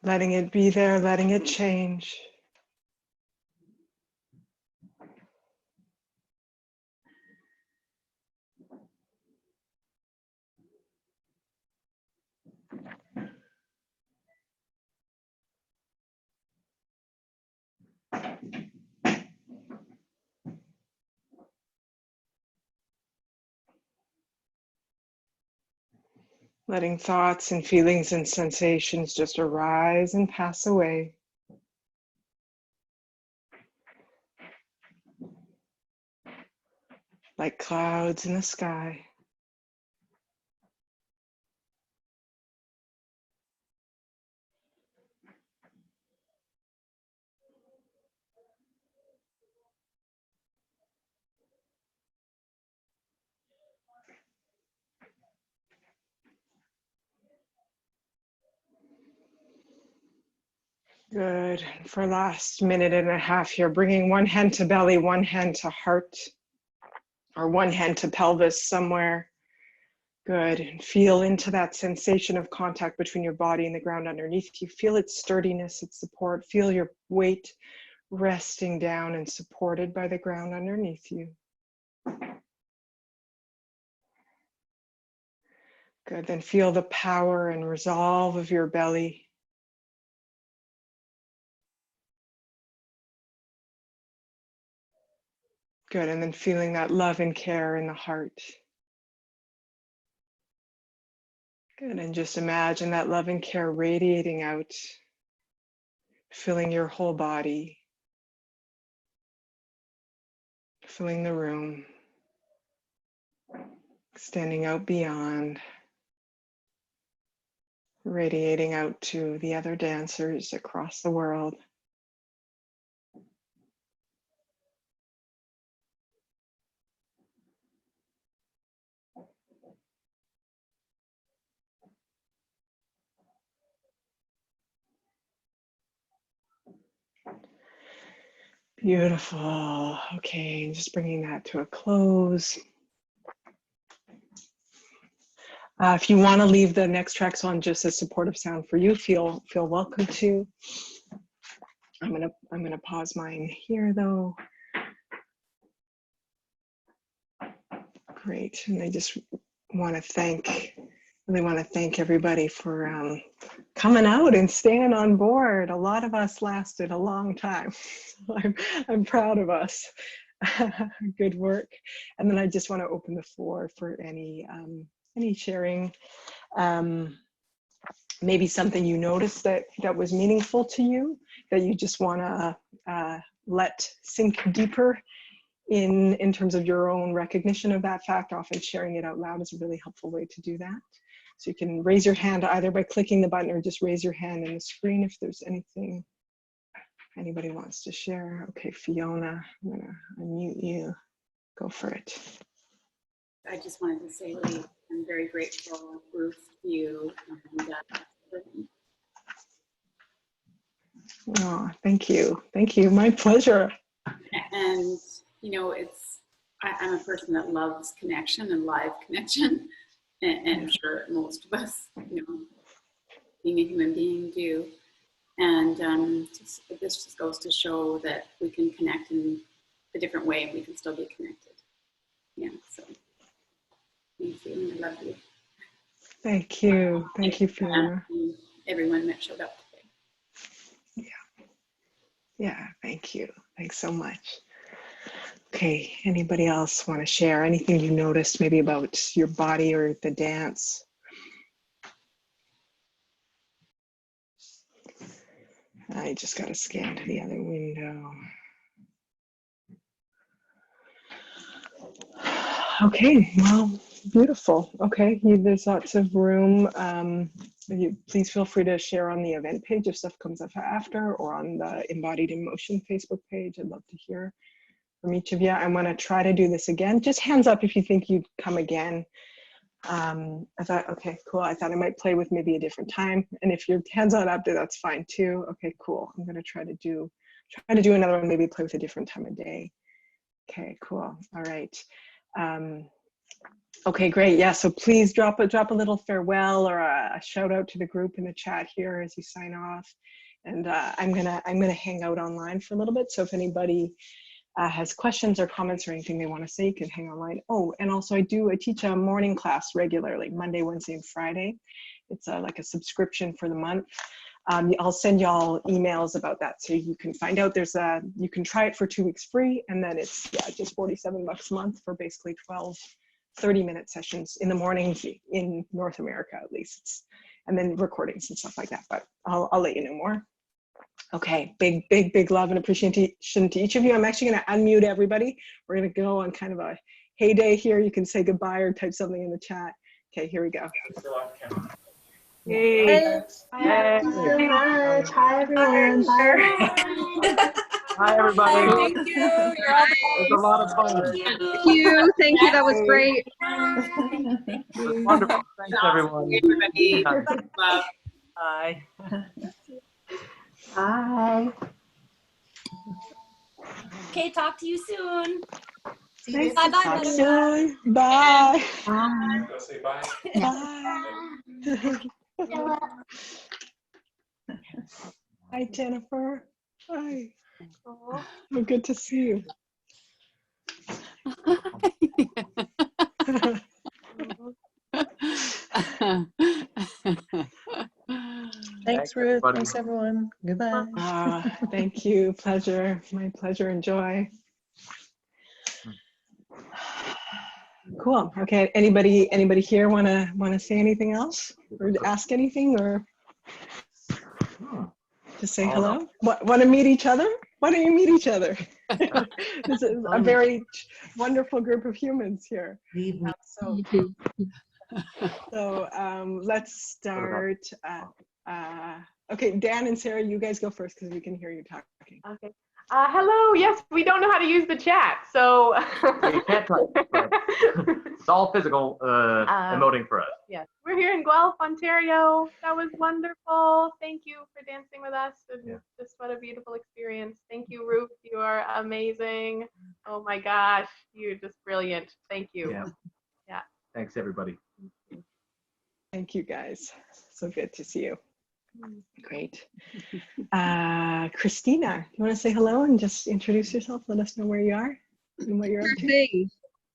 [SPEAKER 1] Letting it be there, letting it change. Letting thoughts and feelings and sensations just arise and pass away. Like clouds in the sky. Good. For last minute and a half here, bringing one hand to belly, one hand to heart, or one hand to pelvis somewhere. Good. And feel into that sensation of contact between your body and the ground underneath you. Feel its sturdiness, its support. Feel your weight resting down and supported by the ground underneath you. Good. Then feel the power and resolve of your belly. Good. And then feeling that love and care in the heart. Good. And just imagine that love and care radiating out, filling your whole body, filling the room, extending out beyond, radiating out to the other dancers across the world. Beautiful. Okay, just bringing that to a close. If you want to leave the next tracks on just as supportive sound for you, feel welcome to. I'm gonna pause mine here though. Great, and I just want to really want to thank everybody for coming out and staying on board. A lot of us lasted a long time. I'm proud of us. Good work. And then I just want to open the floor for any sharing. Maybe something you noticed that was meaningful to you, that you just want to let sink deeper in terms of your own recognition of that fact. Often sharing it out loud is a really helpful way to do that. So you can raise your hand either by clicking the button or just raise your hand in the screen if there's anything anybody wants to share. Okay, Fiona, I'm gonna unmute you. Go for it.
[SPEAKER 6] I just wanted to say, Lee, I'm very grateful, Ruth, you, and
[SPEAKER 1] Oh, thank you. Thank you. My pleasure.
[SPEAKER 6] And, you know, I'm a person that loves connection and live connection. And I'm sure most of us, you know, being a human being do. And this just goes to show that we can connect in a different way and we can still be connected. Yeah, so thank you, and I love you.
[SPEAKER 1] Thank you. Thank you, Fiona.
[SPEAKER 6] And everyone that showed up today.
[SPEAKER 1] Yeah, thank you. Thanks so much. Okay, anybody else want to share anything you noticed maybe about your body or the dance? I just got to scan to the other window. Okay, well, beautiful. Okay, there's lots of room. Please feel free to share on the event page if stuff comes up after, or on the Embodied in Motion Facebook page. I'd love to hear from each of you. I'm going to try to do this again. Just hands up if you think you'd come again. I thought, okay, cool. I thought I might play with maybe a different time. And if your hand's not up there, that's fine too. Okay, cool. I'm going to try to do another one, maybe play with a different time of day. Okay, cool. All right. Okay, great. Yeah, so please drop a little farewell or a shout out to the group in the chat here as you sign off. And I'm gonna hang out online for a little bit. So if anybody has questions or comments or anything they want to say, you can hang online. Oh, and also I teach a morning class regularly, Monday, Wednesday, and Friday. It's like a subscription for the month. I'll send y'all emails about that so you can find out. You can try it for 2 weeks free, and then it's just $47 a month for basically 12 30-minute sessions in the mornings in North America, at least. And then recordings and stuff like that, but I'll let you know more. Okay, big love and appreciation to each of you. I'm actually going to unmute everybody. We're going to go on kind of a heyday here. You can say goodbye or type something in the chat. Okay, here we go. Hey.
[SPEAKER 8] Hi, hi everyone. Bye.
[SPEAKER 2] Hi, everybody.
[SPEAKER 5] Thank you. You're all
[SPEAKER 2] It was a lot of fun.
[SPEAKER 9] Thank you. Thank you. That was great.
[SPEAKER 2] It was wonderful. Thanks, everyone.
[SPEAKER 6] Everybody, love.
[SPEAKER 10] Bye.
[SPEAKER 8] Bye.
[SPEAKER 10] Okay, talk to you soon.
[SPEAKER 3] See you
[SPEAKER 10] Bye bye,
[SPEAKER 1] Talk
[SPEAKER 10] butterfly.
[SPEAKER 1] soon. Bye.
[SPEAKER 11] Go say bye.
[SPEAKER 1] Bye. Hi, Jennifer. Hi. Oh, good to see you.
[SPEAKER 12] Thanks, Ruth.
[SPEAKER 2] everybody.
[SPEAKER 12] Thanks, everyone. Goodbye.
[SPEAKER 1] Thank you. Pleasure. My pleasure and joy. Cool. Okay. Anybody here want to say anything else or ask anything or just say hello? Want to meet each other? Why don't you meet each other? This is a very wonderful group of humans here. So let's start. Okay, Dan and Sarah, you guys go first because we can hear you talking.
[SPEAKER 8] Okay. Hello. Yes, we don't know how to use the chat, so.
[SPEAKER 2] You can't type. It's all physical emoting for us.
[SPEAKER 8] Yes, we're here in Guelph, Ontario. That was wonderful. Thank you for dancing with us. And just what a beautiful experience. Thank you, Ruth. You are amazing. Oh my gosh, you're just brilliant. Thank you. Yeah.
[SPEAKER 2] Thanks, everybody.
[SPEAKER 1] Thank you, guys. So good to see you. Great. Christina, you want to say hello and just introduce yourself? Let us know where you are and what you're up to.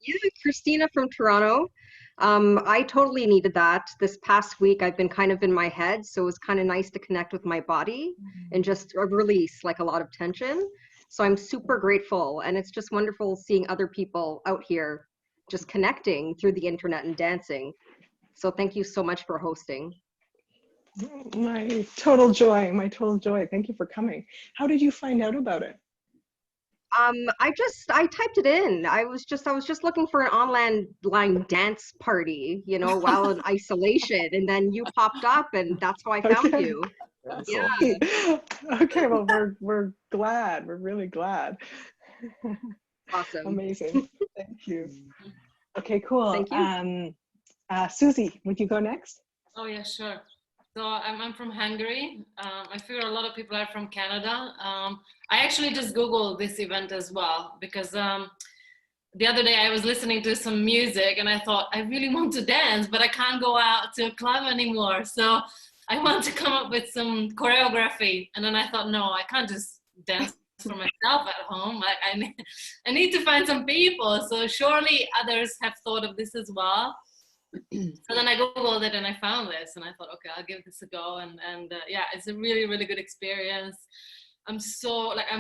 [SPEAKER 9] Yeah, Christina from Toronto. I totally needed that. This past week, I've been kind of in my head, so it was kind of nice to connect with my body and just release like a lot of tension. So I'm super grateful, and it's just wonderful seeing other people out here just connecting through the internet and dancing. So thank you so much for hosting.
[SPEAKER 1] My total joy, my total joy. Thank you for coming. How did you find out about it?
[SPEAKER 9] I typed it in. I was just looking for an online dance party, you know, while in isolation, and then you popped up, and that's how I found you. Yeah.
[SPEAKER 1] Okay, well, we're glad. We're really glad.
[SPEAKER 9] Awesome.
[SPEAKER 1] Amazing. Thank you. Okay, cool.
[SPEAKER 9] Thank you.
[SPEAKER 1] Susie, would you go next?
[SPEAKER 13] Oh yeah, sure. So I'm from Hungary. I figure a lot of people are from Canada. I actually just Googled this event as well because the other day I was listening to some music and I thought I really want to dance, but I can't go out to a club anymore. So I want to come up with some choreography. And then I thought, no, I can't just dance for myself at home. I need to find some people. So surely others have thought of this as well. So then I Googled it and I found this and I thought, okay, I'll give this a go. And yeah, it's a really, really good experience. I'm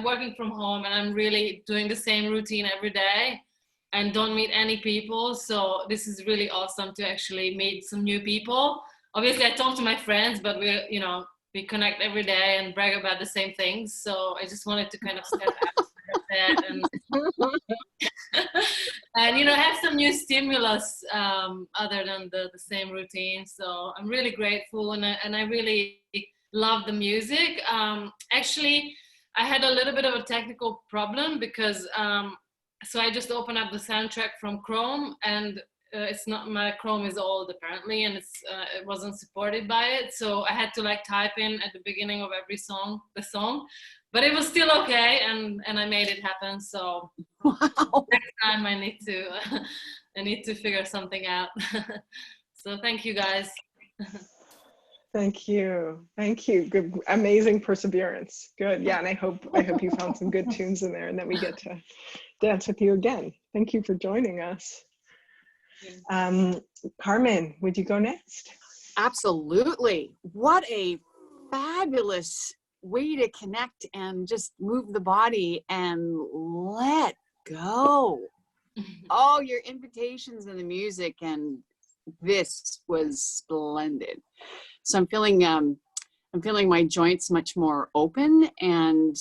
[SPEAKER 13] working from home and I'm really doing the same routine every day and don't meet any people. So this is really awesome to actually meet some new people. Obviously I talk to my friends, but we connect every day and brag about the same things. So I just wanted to kind of step out of that and and have some new stimulus other than the same routine. So I'm really grateful and I really love the music. Actually, I had a little bit of a technical problem because so I just opened up the soundtrack from Chrome and it's not, my Chrome is old apparently, and it wasn't supported by it. So I had to type in at the beginning of every song, the song, but it was still okay, and I made it happen. So next time I need to figure something out. So thank you guys.
[SPEAKER 1] Thank you. Good, amazing perseverance. Good. Yeah, and I hope you found some good tunes in there, and that we get to dance with you again. Thank you for joining us. Carmen, would you go next?
[SPEAKER 14] Absolutely. What a fabulous way to connect and just move the body and let go. Oh, your invitations and the music, and this was splendid. So I'm feeling my joints much more open, and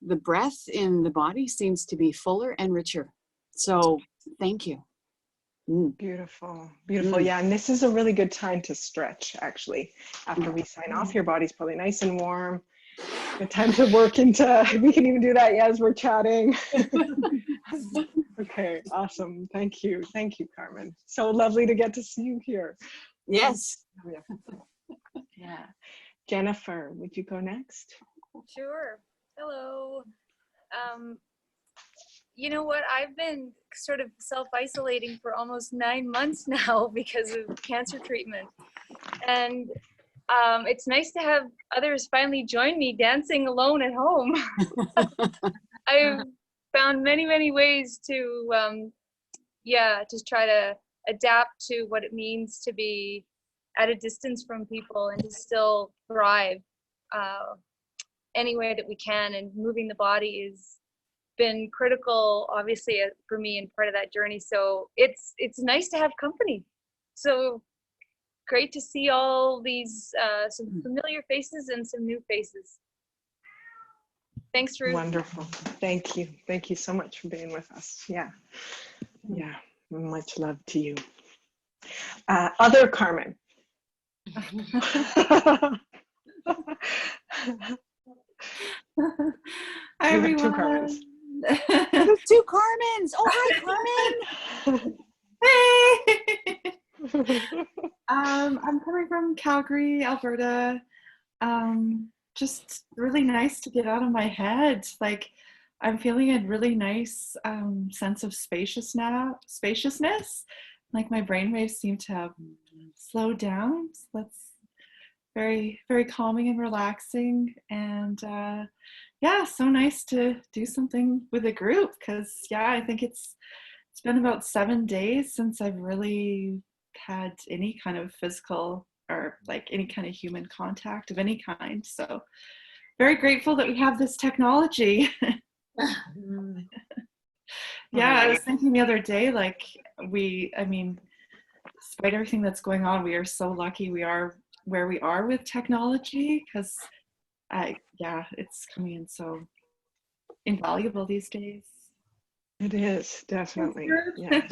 [SPEAKER 14] the breath in the body seems to be fuller and richer. So thank you.
[SPEAKER 1] Beautiful. Yeah, and this is a really good time to stretch, actually. After we sign off, your body's probably nice and warm. Good time to work into, we can even do that as we're chatting. Okay, awesome. Thank you, Carmen. So lovely to get to see you here.
[SPEAKER 14] Yes.
[SPEAKER 1] Yeah. Jennifer, would you go next?
[SPEAKER 11] Sure. Hello. You know what? I've been sort of self-isolating for almost 9 months now because of cancer treatment. And it's nice to have others finally join me dancing alone at home. I've found many, many ways to, just try to adapt to what it means to be at a distance from people and to still thrive any way that we can. And moving the body has been critical, obviously, for me and part of that journey. So it's nice to have company. So great to see all these some familiar faces and some new faces. Thanks, Ruth.
[SPEAKER 1] Wonderful. Thank you. Thank you so much for being with us. Yeah. Yeah. Much love to you. Other Carmen.
[SPEAKER 15] Hi, everyone.
[SPEAKER 1] Two Carmens.
[SPEAKER 14] There's two Carmens. Oh, hi, Carmen.
[SPEAKER 15] Hey. I'm coming from Calgary, Alberta. Just really nice to get out of my head. Like, I'm feeling a really nice sense of spaciousness. Like my brainwaves seem to have slowed down. So that's very, very calming and relaxing. And yeah, so nice to do something with a group, because yeah, I think it's been about 7 days since I've really had any kind of physical or like any kind of human contact of any kind. So very grateful that we have this technology. Yeah, I was thinking the other day, like despite everything that's going on, we are so lucky we are where we are with technology, because it's coming in so invaluable these days.
[SPEAKER 1] It is, definitely. Yeah.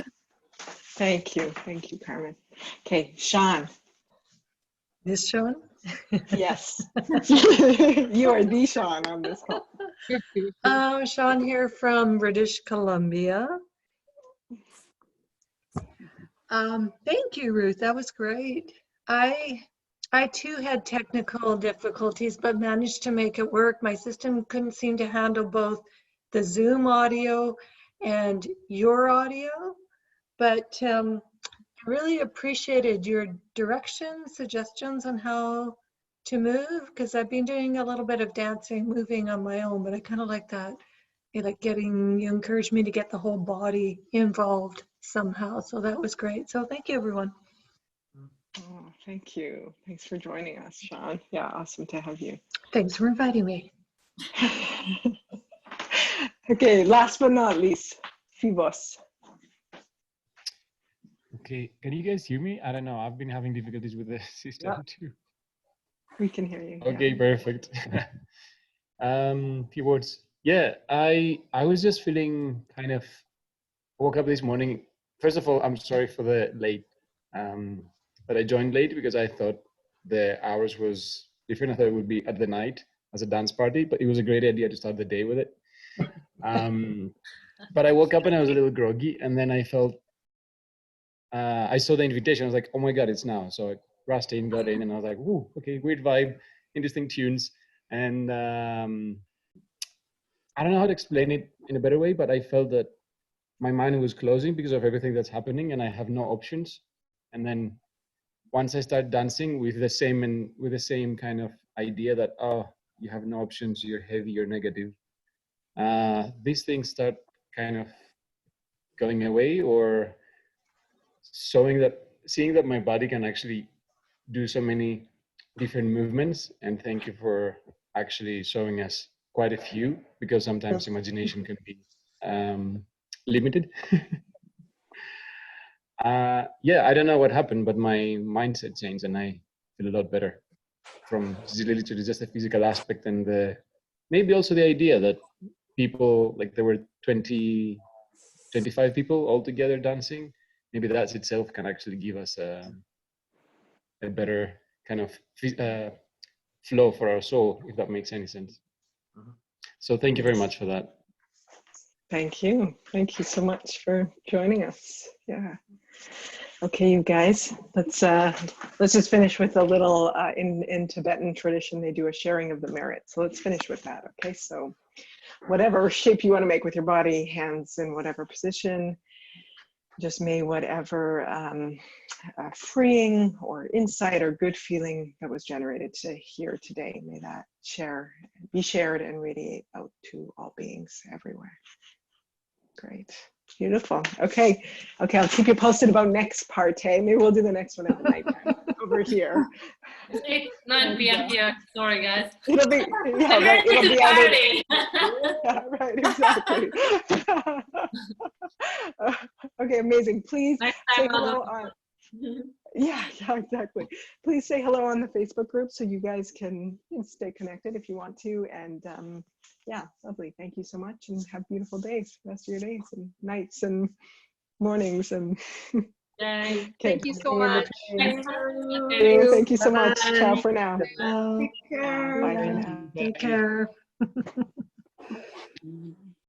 [SPEAKER 1] Thank you, Carmen. Okay, Sean.
[SPEAKER 12] This Sean?
[SPEAKER 1] Yes. You are the Sean on this call.
[SPEAKER 12] Sean here from British Columbia. Thank you, Ruth. That was great. I too had technical difficulties, but managed to make it work. My system couldn't seem to handle both the Zoom audio and your audio, but I really appreciated your directions, suggestions on how to move, because I've been doing a little bit of dancing, moving on my own, but I kind of like that. You encouraged me to get the whole body involved somehow. So that was great. So thank you, everyone.
[SPEAKER 1] Oh, thank you. Thanks for joining us, Sean. Yeah, awesome to have you.
[SPEAKER 12] Thanks for inviting me.
[SPEAKER 1] Okay, last but not least, Phoebos.
[SPEAKER 16] Okay, can you guys hear me? I don't know. I've been having difficulties with the system too.
[SPEAKER 1] We can hear you.
[SPEAKER 16] Okay,
[SPEAKER 1] yeah.
[SPEAKER 16] Perfect. Few words. Yeah, I was just feeling kind of, woke up this morning. First of all, I'm sorry for the late, but I joined late because I thought the hours was different. I thought it would be at the night as a dance party, but it was a great idea to start the day with it. But I woke up and I was a little groggy, and then I felt, I saw the invitation. I was like, oh my God, it's now. So I rushed in, got in, and I was like, whoo, okay, weird vibe, interesting tunes. And I don't know how to explain it in a better way, but I felt that my mind was closing because of everything that's happening, and I have no options. And then once I start dancing with the same kind of idea that, oh, you have no options, you're heavy, you're negative, these things start kind of going away, or seeing that my body can actually do so many different movements. And thank you for actually showing us quite a few, because sometimes imagination can be limited. Yeah, I don't know what happened, but my mindset changed and I feel a lot better from really to just the physical aspect, and maybe also the idea that people, like there were 20, 25 people all together dancing. Maybe that itself can actually give us a better kind of flow for our soul, if that makes any sense. So thank you very much for that.
[SPEAKER 1] Thank you. Thank you so much for joining us. Yeah. Okay, you guys, let's just finish with a little, in Tibetan tradition, they do a sharing of the merit. So let's finish with that, okay? So whatever shape you want to make with your body, hands in whatever position, just may whatever freeing or insight or good feeling that was generated here today, may that be shared and radiate out to all beings everywhere. Great. Beautiful. Okay. Okay. I'll keep you posted about next part. Hey, maybe we'll do the next one at the night time over here.
[SPEAKER 13] It's 9 p.m. here. Sorry, guys.
[SPEAKER 1] It'll be, yeah,
[SPEAKER 13] I'm
[SPEAKER 1] right.
[SPEAKER 13] ready
[SPEAKER 1] It'll
[SPEAKER 13] to
[SPEAKER 1] be
[SPEAKER 13] party.
[SPEAKER 1] Yeah, right. Exactly. Okay. Amazing. Please say hello on. Yeah, exactly. Please say hello on the Facebook group so you guys can stay connected if you want to. And yeah, lovely. Thank you so much, and have beautiful days, rest of your days and nights and mornings. And
[SPEAKER 13] Yay.
[SPEAKER 9] Thank you so much.
[SPEAKER 1] Thank you so much. Ciao for now.
[SPEAKER 12] Take care.
[SPEAKER 1] Bye for now.
[SPEAKER 12] Take care.